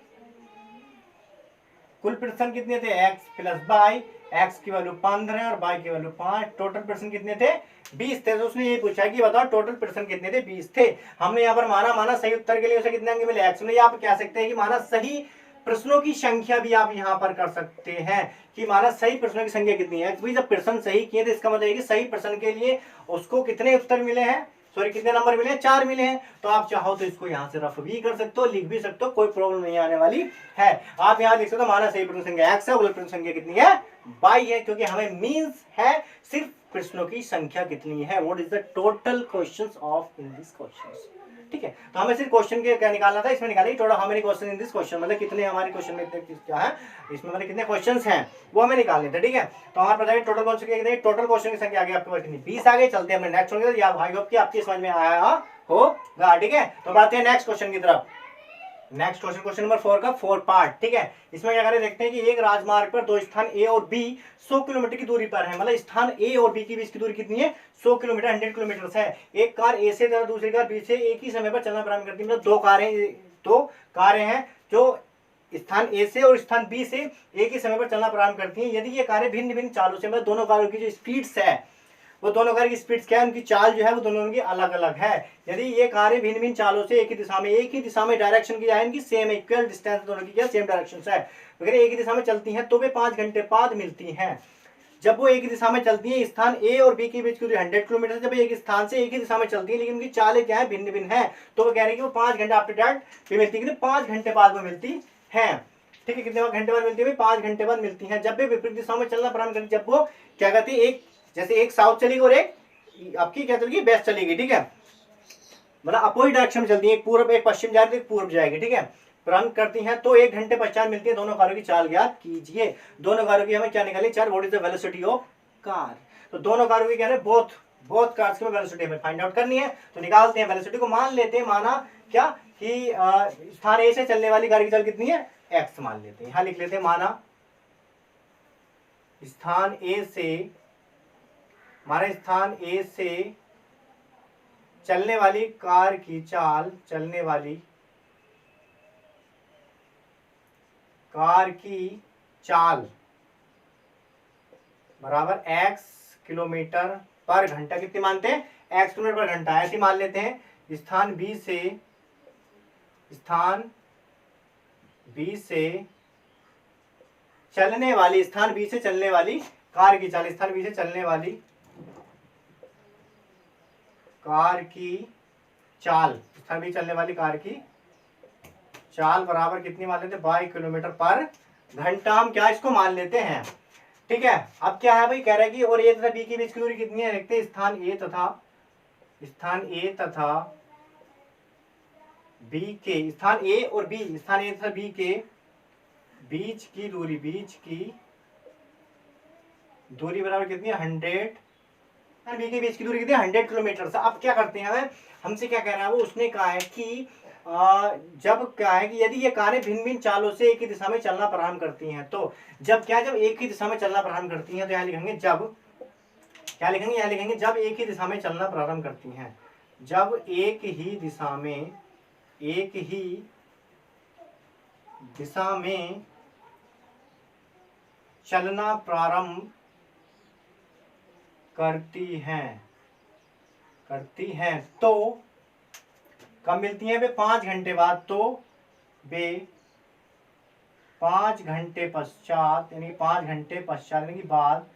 कुल प्रश्न कितने थे x प्लस बाई, x की वैल्यू 15 और y की वैल्यू 5, टोटल प्रश्न कितने थे 20 थे। तो उसने ये पूछा कि बताओ टोटल प्रश्न कितने थे 20 थे। हमने यहाँ पर माना सही उत्तर के लिए उसे कितने अंक मिले x में, आप कह सकते हैं कि माना सही प्रश्नों की संख्या भी आप यहाँ पर कर सकते हैं कि माना सही प्रश्नों की संख्या कितनी है। भाई जब प्रश्न सही किए तो इसका मतलब है कि सही प्रश्न के लिए उसको कितने उत्तर मिले हैं, सॉरी कितने नंबर मिले हैं 4 मिले हैं। तो आप चाहो तो इसको यहाँ से रफ भी कर सकते हो, लिख भी सकते हो, कोई प्रॉब्लम नहीं आने वाली है। आप यहाँ लिख सकते हो माना सही प्रश्न संख्या x है, गलत प्रश्न संख्या कितनी है y है, क्योंकि हमें मीन्स है सिर्फ प्रश्नों की संख्या कितनी है, what is the total questions of in this questions, ठीक है। तो हमें सिर्फ क्वेश्चन के क्या निकालना था, इसमें निकालिए total how many question in this question, मतलब कितने हमारे क्वेश्चन में क्या है इसमें, मतलब कितने क्वेश्चंस हैं वो हमें निकालने थे, ठीक है। तो हमारे बताइए टोटल क्वेश्चन कितने, टोटल क्वेश्चन की संख्या आगे आपके पास कितनी 20 आ गई। चलते हैं हमने नेक्स्ट क्वेश्चन, या आई होप कि आपकी समझ में आया होगा, ठीक है। तो बढ़ते हैं नेक्स्ट क्वेश्चन की तरफ। नेक्स्ट क्वेश्चन, क्वेश्चन नंबर 4 का 4 पार्ट, ठीक है। इसमें क्या करें देखते हैं कि एक राजमार्ग पर दो स्थान ए और बी 100 किलोमीटर की दूरी पर है, मतलब स्थान ए और बी के बीच की दूरी कितनी है 100 किलोमीटर 100 किलोमीटर है। एक कार ए से तथा दूसरी कार बी से एक ही समय पर चलना प्रारंभ करती है, मतलब दो कारें हैं जो स्थान ए से और स्थान बी से एक ही समय पर चलना प्रारंभ करती हैं। यदि ये कारें भिन्न भिन्न चालों से, मतलब दोनों कारों की जो स्पीड्स है वो दोनों कार की स्पीड क्या है, उनकी चाल जो है वो दोनों की अलग अलग है। यदि ये कारें भिन्न भिन्न चालों से एक ही दिशा में डायरेक्शन की है, इनकी सेम इक्वल डिस्टेंस दोनों की क्या सेम डायरेक्शन है, अगर एक ही दिशा में चलती हैं तो वे 5 घंटे बाद मिलती हैं। जब वो एक ही दिशा में चलती है, स्थान ए और बी के बीच की दूरी 100 किलोमीटर, जब एक स्थान से एक ही दिशा में चलती है लेकिन उनकी चालें क्या है भिन्न भिन्न है, तो वो कह रहे हैं कि वो 5 घंटे आफ्टर दैट भी मिलती है, 5 घंटे बाद वो मिलती है, ठीक है। कितने घंटे बाद मिलती है 5 घंटे बाद मिलती है। जब भी विपरीत दिशा में चलना प्रारंभ करती है, जब वो क्या कहती है एक जैसे एक साउथ चलेगी और एक आपकी क्या चलेगी वेस्ट चलेगी, ठीक है। मतलब अपोजिट डायरेक्शन में चलती है, एक पूर्व एक पश्चिम जा रही है, एक पूर्व जाएगी, ठीक है, प्रारंभ करती हैं तो 1 घंटे पश्चात मिलती है। दोनों कारों की चाल ज्ञात कीजिए। दोनों कारों की हमें क्या निकाली, चार, what is the velocity of car. तो दोनों कारों की क्या है, बोथ कार्स की वेलोसिटी हमें फाइंड आउट करनी है। तो निकालते हैं वेलोसिटी को, मान लेते हैं, माना क्या कि स्थान ए से चलने वाली गाड़ी की चाल कितनी है, एक्स मान लेते हैं। यहां लिख लेते हैं, माना स्थान ए से चलने वाली कार की चाल, चलने वाली कार की चाल बराबर x किलोमीटर पर घंटा। कितनी मानते हैं, x किलोमीटर पर घंटा, ऐसे मान लेते हैं। स्थान B से चलने वाली कार की चाल, स्थान B से चलने वाली कार की चाल, स्थान B चलने वाली कार की चाल बराबर कितनी मान लेते हैं, 22 किलोमीटर पर घंटा। हम क्या इसको मान लेते हैं, ठीक है। अब क्या है भाई, कह रहा है कि और ए तथा बी के बीच की दूरी कितनी है, देखते हैं। स्थान ए तथा बी के, स्थान ए और बी, स्थान ए तथा बी के बीच की दूरी बराबर कितनी है, 100। बी के बीच की दूरी कितनी है, 100 किलोमीटर। से अब क्या करते हैं, हमसे क्या कह रहा है वो, उसने कहा है कि जब क्या है कि यदि ये कारें भिन्न भिन्न चालों से एक ही दिशा में चलना प्रारंभ करती हैं, तो जब एक ही दिशा में चलना प्रारंभ करती हैं, तो यहाँ लिखेंगे जब, क्या लिखेंगे, यहाँ लिखेंगे जब एक ही दिशा में चलना प्रारंभ करती हैं। जब एक ही दिशा में चलना प्रारंभ करती हैं तो कब मिलती हैं वे, 5 घंटे बाद। तो वे 5 घंटे पश्चात, यानी 5 घंटे पश्चात यानी बाद,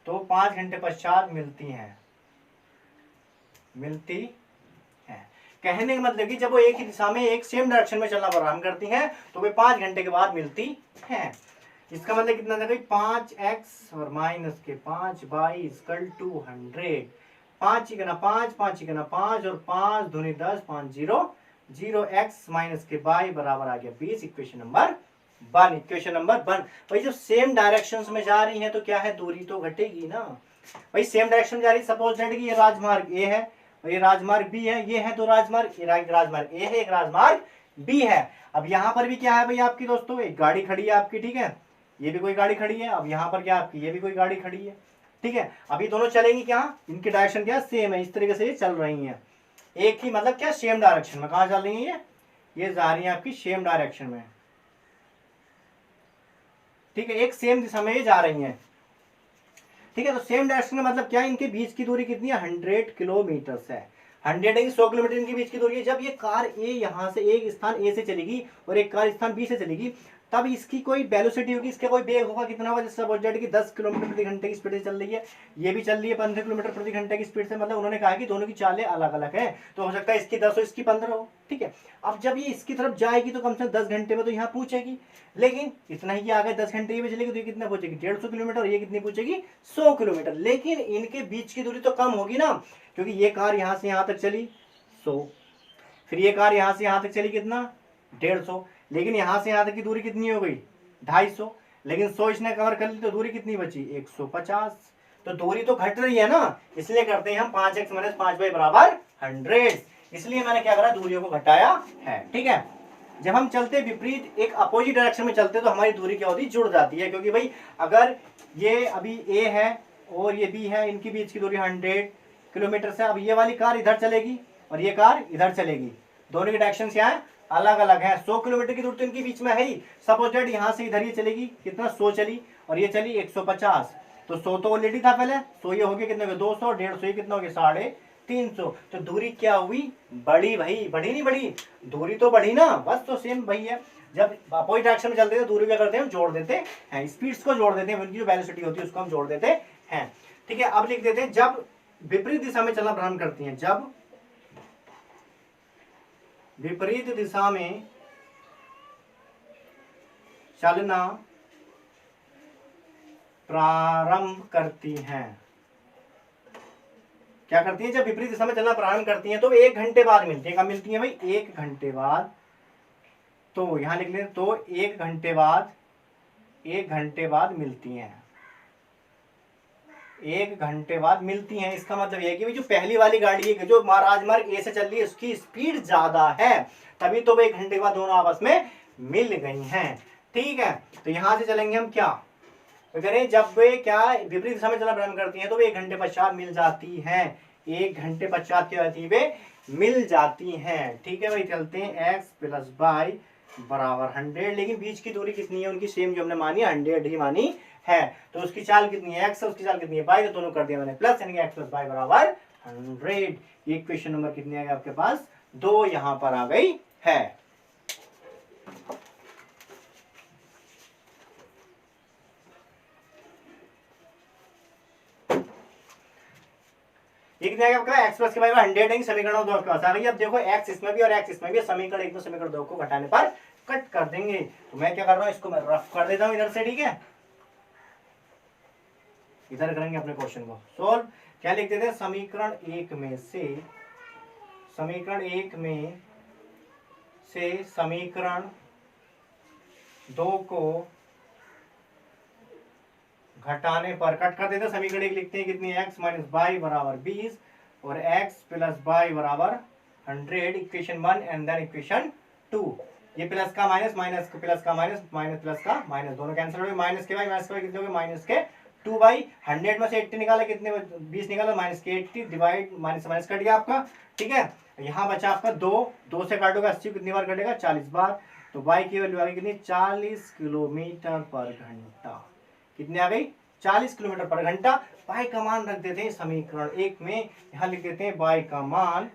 तो 5 घंटे पश्चात मिलती हैं। कहने का मतलब कि जब वो एक ही दिशा में एक सेम डायरेक्शन में चलना प्रारंभ करती हैं तो वे 5 घंटे के बाद मिलती हैं। इसका मतलब कितना था, 5x और माइनस के 5 22 = 100। 5 × 5 5 × 5 और 5 दूनी 10, 5 0 0, x माइनस के y बराबर आ गया 20। Equation number 1। भाई जब सेम डायरेक्शन में जा रही है तो क्या है, दूरी तो घटेगी ना। भाई सेम डायरेक्शन में जा रही है, सपोज दैट कि ये राजमार्ग ए है और ये राजमार्ग बी है, ये है दो राजमार्ग, एक राजमार्ग ए है, एक राजमार्ग बी है। अब यहाँ पर भी क्या है भाई आपकी दोस्तों, एक गाड़ी खड़ी है आपकी, ठीक है, ये भी कोई गाड़ी खड़ी है। अब यहाँ पर क्या आपकी, ये भी कोई गाड़ी खड़ी है, ठीक है। अभी दोनों चलेंगी क्या, इनकी डायरेक्शन क्या सेम है, इस तरीके से ये चल रही हैं, एक ही मतलब क्या सेम डायरेक्शन में। कहाँ चल रही है ये जा रही है आपकी सेम डायरेक्शन में, ठीक है, एक सेम दिशा में ये जा रही हैं, ठीक है। तो सेम डायरेक्शन में मतलब क्या, इनके बीच की दूरी कितनी है, 100 किलोमीटर है। 100 किलोमीटर इनके बीच की दूरी है। जब ये कार ए यहाँ से एक स्थान ए से चलेगी और एक कार स्थान बी से चलेगी, तब इसकी कोई वेलोसिटी होगी, इसका कोई वेग होगा, कितना होगा, जैसे सपोज दैट कि 10 किलोमीटर प्रति घंटे की स्पीड से चल रही है, ये भी चल रही है 15 किलोमीटर प्रति घंटे की स्पीड से। मतलब उन्होंने कहा कि दोनों की चालें अलग अलग है, तो हो सकता है इसकी 10 हो, इसकी 15 हो, ठीक है। अब जब ये इसकी तरफ जाएगी तो कम से कम 10 घंटे में तो यहाँ पूछेगी, लेकिन इतना ही आ गया, 10 घंटे ये भी चलेगी तो ये कितना पूछेगी, 150 किलोमीटर, ये कितनी पूछेगी, 100 किलोमीटर। लेकिन इनके बीच की दूरी तो कम होगी ना, क्योंकि ये कार यहाँ से यहाँ तक चली 100, फिर ये कार यहाँ से यहाँ तक चली कितना, 150, लेकिन यहाँ से यहाँ तक की दूरी कितनी हो गई, 250, लेकिन 100 इसने कवर कर ली तो दूरी कितनी बची, 150। तो दूरी तो घट रही है ना, इसलिए करते हैं हम 5x - 5y बराबर 100। इसलिए मैंने क्या करा, दूरियों को घटाया है, ठीक है। जब हम चलते विपरीत एक अपोजिट डायरेक्शन में चलते तो हमारी दूरी क्या होती, जुड़ जाती है। क्योंकि भाई अगर ये अभी ए है और ये बी है, इनकी बीच की दूरी 100 किलोमीटर से, अब ये वाली कार इधर चलेगी और ये कार इधर चलेगी, दोनों की डायरेक्शन क्या है, अलग अलग है। 100 किलोमीटर की दूरी तो इनके बीच में है ही। सपोज दैट यहाँ से इधर ये चलेगी कितना, 100 चली और ये चली 150, तो 100 तो ऑलरेडी था पहले, 100 ये हो गया कितने, 200, 150 ये कितना हो गया, 350। तो दूरी क्या हुई, बढ़ी भाई, बढ़ी नहीं बढ़ी, दूरी तो बढ़ी ना, बस तो सेम भाई है। जब अपोजिट डायरेक्शन में चलते हैं दूरी क्या करते हैं, जोड़ देते हैं, स्पीड्स को जोड़ देते हैं, उनकी जो वेलोसिटी होती है उसको हम जोड़ देते हैं, ठीक है। अब लिख देते हैं, जब विपरीत दिशा में चलना प्रारंभ करती हैं, जब विपरीत दिशा में चलना प्रारंभ करती हैं, क्या करती है, जब विपरीत दिशा में चलना प्रारंभ करती है तो 1 घंटे बाद मिलती है। कब मिलती है भाई, 1 घंटे बाद। तो यहां लिख लें, तो 1 घंटे बाद, 1 घंटे बाद मिलती हैं, 1 घंटे बाद मिलती हैं। इसका मतलब यह है कि जो पहली वाली गाड़ी है जो राजमार्ग ए से चल रही है उसकी स्पीड ज्यादा है, तभी तो वो 1 घंटे बाद दोनों आपस में मिल गई हैं। ठीक है, तो यहां से चलेंगे हम क्या, तो करें जब वे क्या विपरीत दिशा में चलना प्रारंभ करती हैं तो वे 1 घंटे पश्चात मिल जाती हैं, 1 घंटे पश्चात क्या होती है, वे मिल जाती हैं। ठीक है भाई, चलते हैं x प्लस वाई बराबर 100, लेकिन बीच की दूरी कितनी है उनकी, सेम जो हमने मानी 100 ही मानी है। तो उसकी चाल कितनी है x, उसकी चाल कितनी है y, तो दोनों कर दिया मैंने प्लस, यानी कि x प्लस वाई बराबर 100। ये क्वेश्चन नंबर कितनी आ गया आपके पास, 2 यहां पर आ गई है। ये कितना आपका x प्लस के बराबर 100 है, समीकरण 2 आपके पास आ गई। अब देखो x इसमें भी और x इसमें भी, समीकरण 1 में समीकरण 2 को घटाने पर कट कर देंगे। तो मैं क्या कर रहा हूं, इसको मैं रफ कर देता हूं इधर से। ठीक है, इधर करेंगे अपने क्वेश्चन को सोल्व। क्या लिख देते हैं, समीकरण 1 में से, समीकरण 1 में से समीकरण 2 को घटाने पर कट कर देते हैं। समीकरण 1 लिखते हैं कितनी, x माइनस वाई बराबर 20 और x प्लस वाई बराबर 100, इक्वेशन 1 एंड देन इक्वेशन 2। ये प्लस का माइनस, माइनस का प्लस का माइनस, माइनस प्लस का माइनस, दोनों कैंसिल हो गए। माइनस के माइनस के कितने हो गए, माइनस के 2 बाई 100 में से 80 निकाला, कितने 20 निकाला, माइनस के 80 डिवाइड माइनस माइनस कट गया आपका। ठीक है, यहाँ बचा आपका 2 से काटोगे 80 कितनी बार कटेगा, 40 बार। तो y की वैल्यू आ गई कितनी, 40 किलोमीटर पर घंटा। कितनी आ गई, 40 किलोमीटर पर घंटा। y का मान रख देते हैं समीकरण 1 में, यहां लिख देते हैं y का मान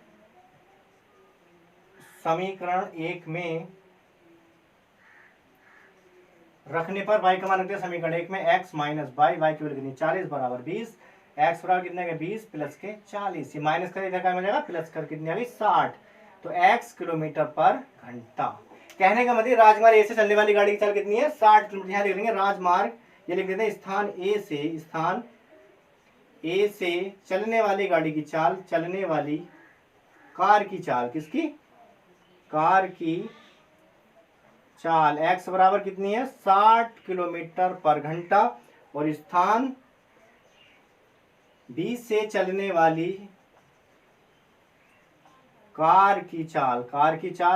समीकरण 1 में रखने पर y का मान रखते हैं समीकरण 1 में, x माइनस वाई, y की वैल्यू कितनी 40 बराबर 20, x बराबर कितने का 20 प्लस के 40, ये माइनस कर इधर का हो जाएगा प्लस कर, कितनी आ गई 60। तो x किलोमीटर पर घंटा। कहने का मतलब राजमार्ग ए से चलने वाली गाड़ी की चाल कितनी है, 60 किलोमीटर। यहाँ लिख लेंगे राजमार्ग, ये लिख देते हैं स्थान ए से चलने वाली गाड़ी की चाल, चलने वाली कार की चाल, किसकी, कार की चाल x बराबर कितनी है, 60 किलोमीटर पर घंटा, और स्थान B से चलने वाली कार की चाल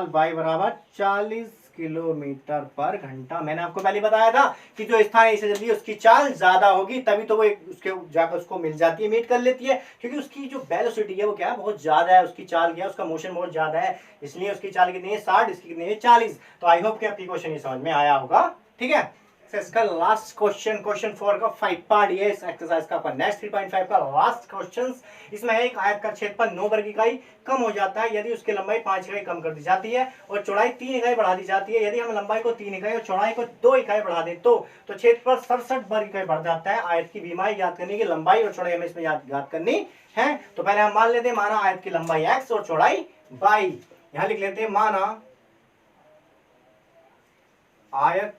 y बराबर 40 किलोमीटर पर घंटा। मैंने आपको पहले बताया था कि जो स्थान ऐसे चलती है उसकी चाल ज्यादा होगी, तभी तो वो उसके जाकर उसको मिल जाती है, मीट कर लेती है, क्योंकि उसकी जो वेलोसिटी है वो क्या है, बहुत ज्यादा है, उसकी चाल क्या है, उसका मोशन बहुत ज्यादा है, इसलिए उसकी चाल कितनी है 60, इसकी कितनी है 40। तो आई होप कि आपकी क्वेश्चन ये समझ में आया होगा। ठीक है, इसका लास्ट क्वेश्चन, क्वेश्चन 4 का 5 पार्ट, ये एक्सरसाइज का आपका नेक्स्ट 3.5 का लास्ट क्वेश्चन। इसमें है एक आयत का क्षेत्रफल 9 वर्ग इकाई कम हो जाता है यदि उसकी लंबाई 5 इकाई कम कर दी जाती है और चौड़ाई 3 इकाई बढ़ा दी जाती है। यदि हम लंबाई को 3 इकाई और चौड़ाई को 2 इकाई बढ़ा दें तो क्षेत्रफल 67 वर्ग इकाई बढ़ जाता है। आयत की बीमारी याद करने की, लंबाई और चौड़ाई हमें इसमें याद करनी है। तो पहले हम मान लेते हैं, माना आयत की लंबाई x और चौड़ाई y। यहां लिख लेते हैं, माना आयत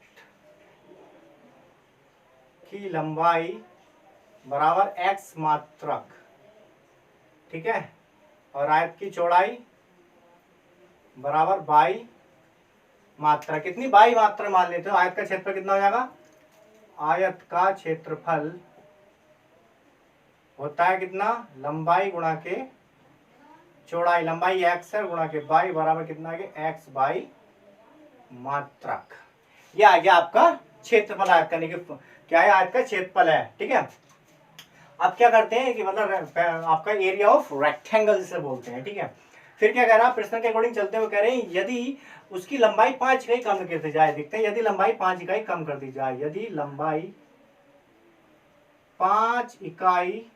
की लंबाई बराबर x मात्रक, ठीक है, और आयत की चौड़ाई बराबर y मात्रा। कितनी, y मात्रा मान लेते हो। आयत का क्षेत्रफल कितना हो जाएगा, आयत का क्षेत्रफल होता है कितना, लंबाई गुणा के चौड़ाई, लंबाई x है गुणा के y बराबर कितना है, x बाई मात्रक। ये आ गया आपका क्षेत्रफल आयत करने के, क्या है, आयत का क्षेत्रफल है। ठीक है, अब क्या करते हैं कि मतलब आपका एरिया ऑफ रेक्टेंगल जिसे बोलते हैं। ठीक है, फिर क्या कह रहा है, प्रश्न के अकॉर्डिंग चलते हुए कह रहे हैं यदि उसकी लंबाई 5 इकाई कम कर दी जाए। देखते हैं, यदि लंबाई 5 इकाई कम कर दी जाए, यदि लंबाई 5 इकाई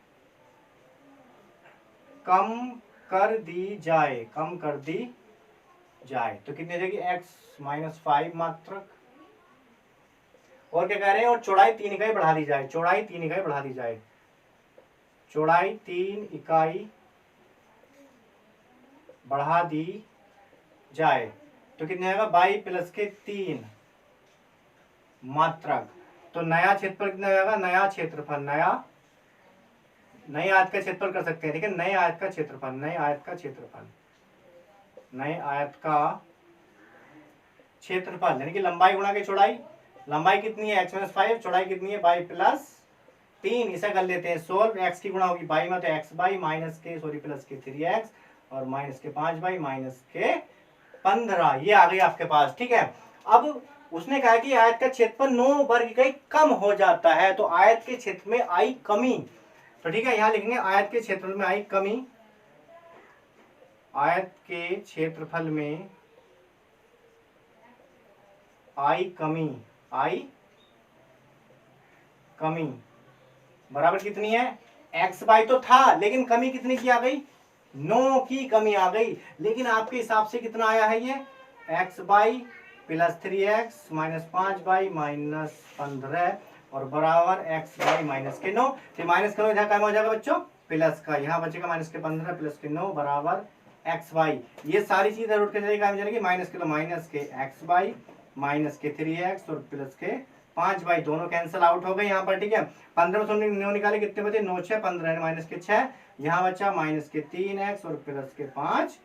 कम कर दी जाए तो कितनी हो जाएगी, x माइनस 5 मात्रक। और क्या कह रहे हैं, और चौड़ाई 3 इकाई बढ़ा दी जाए, चौड़ाई 3 इकाई बढ़ा दी जाए, चौड़ाई 3 इकाई बढ़ा दी जाए तो कितने आएगा, 22 प्लस के 3 मात्रक। तो नया क्षेत्रफल कितना आएगा, नया क्षेत्रफल नए आयत का क्षेत्रफल कर सकते हैं। देखिए नए आयत का क्षेत्रफल, नए आयत का क्षेत्रफल, नए आयत का क्षेत्रफल यानी कि लंबाई गुणा के चौड़ाई। लंबाई कितनी है x-5, चौड़ाई कितनी है y+3। इसे कर लेते हैं सोल्व। x की गुणा होगी y में तो x बाई माइनस के सॉरी प्लस के 3x और माइनस के 5 बाई माइनस के 15, ये आ गई आपके पास। ठीक है, अब उसने कहा कि आयत का क्षेत्रफल 9 वर्ग इकाई कम हो जाता है, तो आयत के क्षेत्र में आई कमी। तो ठीक है, यहां लिखेंगे आयत के क्षेत्रफल में आई कमी, आयत के क्षेत्रफल में आई कमी, आई कमी बराबर कितनी है, एक्स बाई तो था लेकिन कमी कितनी की आ गई, 9 की कमी आ गई। लेकिन आपके हिसाब से कितना आया है ये, x by plus 3x minus 5 by minus 15 और बराबर एक्स बाई माइनस के 9। तो माइनस का 9 इधर क्या हो जाएगा बच्चों, प्लस का, यहाँ बचेगा माइनस के 15 प्लस के 9 बराबर एक्स बाई। ये सारी चीजें रूट के चलेगी, माइनस के तो माइनस के एक्स बाई माइनस के 3x और प्लस के 5 बाई, दोनों कैंसिल आउट हो गए यहाँ पर। ठीक है, 15 में 9 निकाले कितने बचे, 9 6 15 माइनस के 6, यहाँ बचा माइनस के 3x और प्लस के 5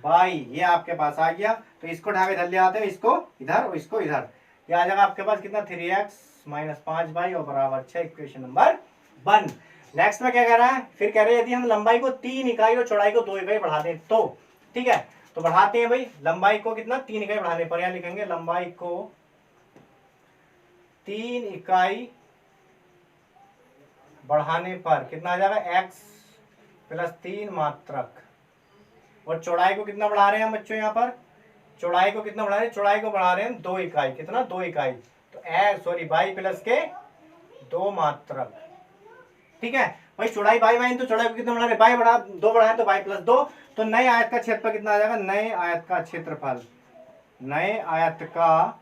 बाई, ये आपके पास आ गया। तो इसको ढाके इधर ले आते हैं, इसको इधर और इसको इधर, ये आ जाएगा आपके पास कितना, 3x माइनस 5 बाई और बराबर 6, इक्वेशन नंबर 1। नेक्स्ट में क्या कह रहा है, फिर कह रहे हैं यदि हम लंबाई को 3 इकाई और चौड़ाई को 2 इकाई बढ़ा दें तो। ठीक है, तो बढ़ाते हैं भाई, लंबाई को कितना, 3 इकाई बढ़ाने पर, यहां लिखेंगे लंबाई को 3 इकाई बढ़ाने पर कितना आ जाएगा, x प्लस 3 मात्रक। और चौड़ाई को कितना बढ़ा रहे हैं हम बच्चों, यहाँ पर चौड़ाई को कितना बढ़ा रहे हैं, चौड़ाई को बढ़ा रहे हैं 2 इकाई, कितना 2 इकाई, तो y प्लस के 2 मात्रक। ठीक है भाई, चौड़ाई बाई माइन, तो चौड़ाई को कितना बढ़ा रहे, बाई बढ़ा 2 बढ़ाए तो y प्लस 2। तो नए आयत का क्षेत्रफल कितना आ जाएगा, नए आयत का क्षेत्रफल, नए आयत का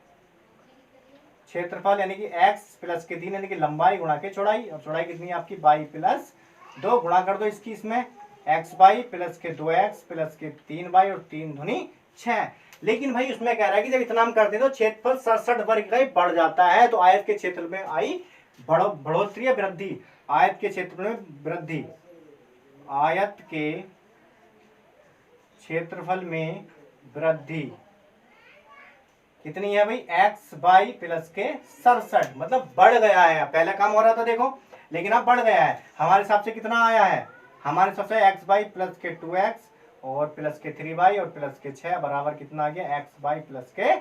क्षेत्रफल यानी कि x प्लस के 3 यानी कि लंबाई गुणा के चौड़ाई, और चौड़ाई कितनी है आपकी y प्लस 2, गुणा कर दो इसकी इसमें, x बाई प्लस के 2x प्लस के 3 बाई और 3 दूनी 6। लेकिन भाई उसमें कह रहा है कि जब इतना हम करते हैं तो क्षेत्रफल 67 वर्ग इकाई बढ़ जाता है, तो आयत के क्षेत्र में आई बढ़ोतरी या वृद्धि, आयत के क्षेत्र में वृद्धि, आयत के क्षेत्रफल में वृद्धि कितनी है भाई, x बाई प्लस के 67, मतलब बढ़ गया है। पहले कम हो रहा था देखो, लेकिन अब बढ़ गया है। हमारे हिसाब से कितना आया है, हमारे हिसाब से x बाई प्लस के 2x और प्लस के 3 बाई और प्लस के 6 बराबर कितना आ गया, x बाई प्लस के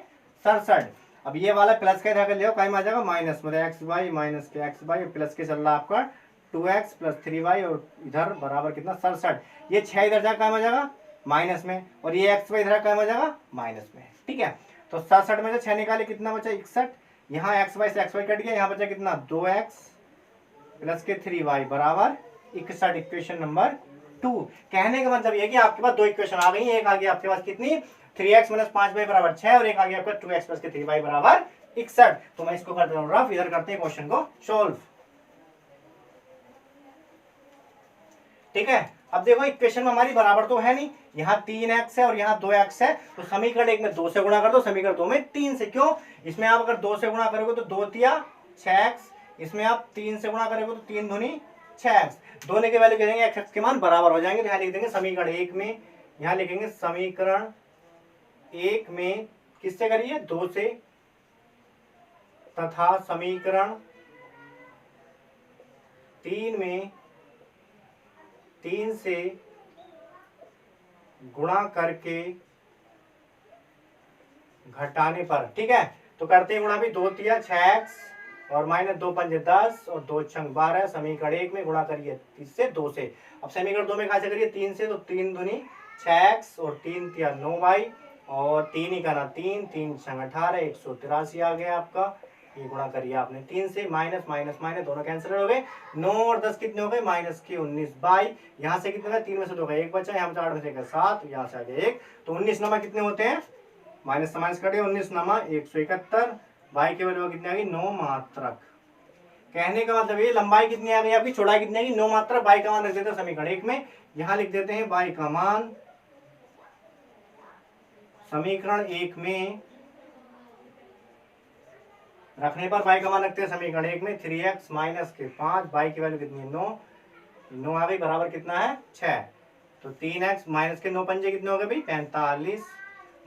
67। अब ये वाला प्लस का इधर ले आ जाएगा माइनस, मतलब x बाई माइनस के x बाई और प्लस के चल रहा है आपका 2x प्लस 3 बाई और इधर बराबर कितना 67। ये 6 इधर जाकर काम हो जाएगा माइनस में, और ये x बाई इधर काम हो जाएगा माइनस में। ठीक है, तो 67 में से 6 निकाले कितना बचा, 61। यहाँ x बाई से x बाई कट गया, यहाँ बचा कितना 2x प्लस के 3y बराबर 61, इक्वेशन नंबर 2। कहने का मतलब ये कि आपके पास 2 इक्वेशन आ गई, एक आ गई आपके पास कितनी 3x माइनस 5y बराबर 6 और एक आ गया आपका 2x प्लस के 3y बराबर 61। तो मैं इसको कर दे रहा हूँ रफ, इधर करते हैं क्वेश्चन को सोल्व। ठीक है, अब देखो इक्वेशन में हमारी बराबर तो है नहीं, यहाँ 3x है और यहाँ 2x है, तो समीकरण 1 में 2 से गुणा कर दो, समीकरण 2 में 3 से। क्यों, इसमें आप अगर 2 से गुणा करोगे तो 2 तिया 6x, इसमें आप 3 से गुणा करोगे तो 3 दूनी 6x, दोनों के वैल्यू करेंगे x के मान बराबर हो जाएंगे। तो यहाँ लिख देंगे समीकरण 1 में, यहाँ लिखेंगे समीकरण 1 में किससे करिए, 2 से, तथा समीकरण 3 में 3 से गुणा करके घटाने पर। ठीक है, तो करते हैं गुणा भी, 2 तिया 6x और माइनस 2 पंजे 10 और 2 छंग 12, समीकरण 1 में गुणा करिए इससे 2 से। अब समीकरण 2 में कहा से करिए 3 से, तो 3 दूनी 6x और 3 तिया 9y और 3 ही करना 3, 3 छंग 18, 183 आ गया आपका। ये गुणा करिए आपने 3 से, माइनस माइनस माइनस दोनों कैंसिल हो गए, 9 और 10 कितने हो गए, माइनस के 19 बाई, यहाँ से कितने, 3 में से 2 का 1 बचा, यहाँ से 8 में से 7, यहाँ से आ गया 1, तो 19 नमा कितने होते हैं, माइनस से माइनस कटे 19 नमा 171, बाई के वैल्यू कितनी आ गई 9 मात्रक। कहने का मतलब ये लंबाई कितनी आ गई आपकी, चौड़ाई कितनी आ गई 9 मात्रक। बाई का मान रख देते हैं समीकरण 1 में, यहाँ लिख देते हैं बाई का मान समीकरण 1 में रखने पर बाई का मान रखते हैं समीकरण 1 में 3x माइनस के 5, बाई की वैल्यू कितनी है 9, 9 आ गई बराबर कितना है 6। तो 3x माइनस के 9 पंजे कितने हो गए भाई 45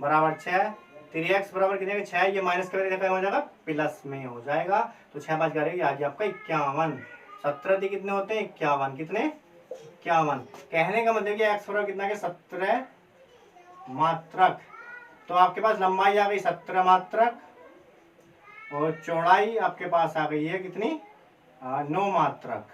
बराबर 6। 3x बराबर कितने 6, ये माइनस कर क्या हो जाएगा प्लस में हो जाएगा। तो 6 5 करेगी आ गया आपका 51। 17 कितने होते हैं 51, कितने 51। कहने का मतलब कि x बराबर कितना 17 मात्रक। तो आपके पास लंबाई आ गई 17 मात्रक और चौड़ाई आपके पास आ गई है कितनी 9 मात्रक।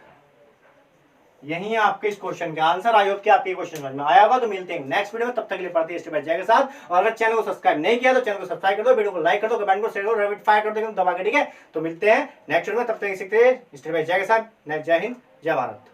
यही आपके इस क्वेश्चन का आंसर। आई होप कि आपके क्वेश्चन समझ में आया होगा। तो मिलते हैं नेक्स्ट वीडियो में, तब तक के लिए पढ़ते हैं स्टेप बाय स्टेप के साथ। और अगर चैनल को सब्सक्राइब नहीं किया तो चैनल को सब्सक्राइब कर दो, वीडियो को लाइक कर दो, कमेंट को शेयर करो, रेविट फायर कर दो दबा के, ठीक है। तो मिलते हैं नेक्स्ट वीडियो में, तब तक सीखते हैं स्टेप बाय स्टेप के साथ। जय हिंद जय भारत।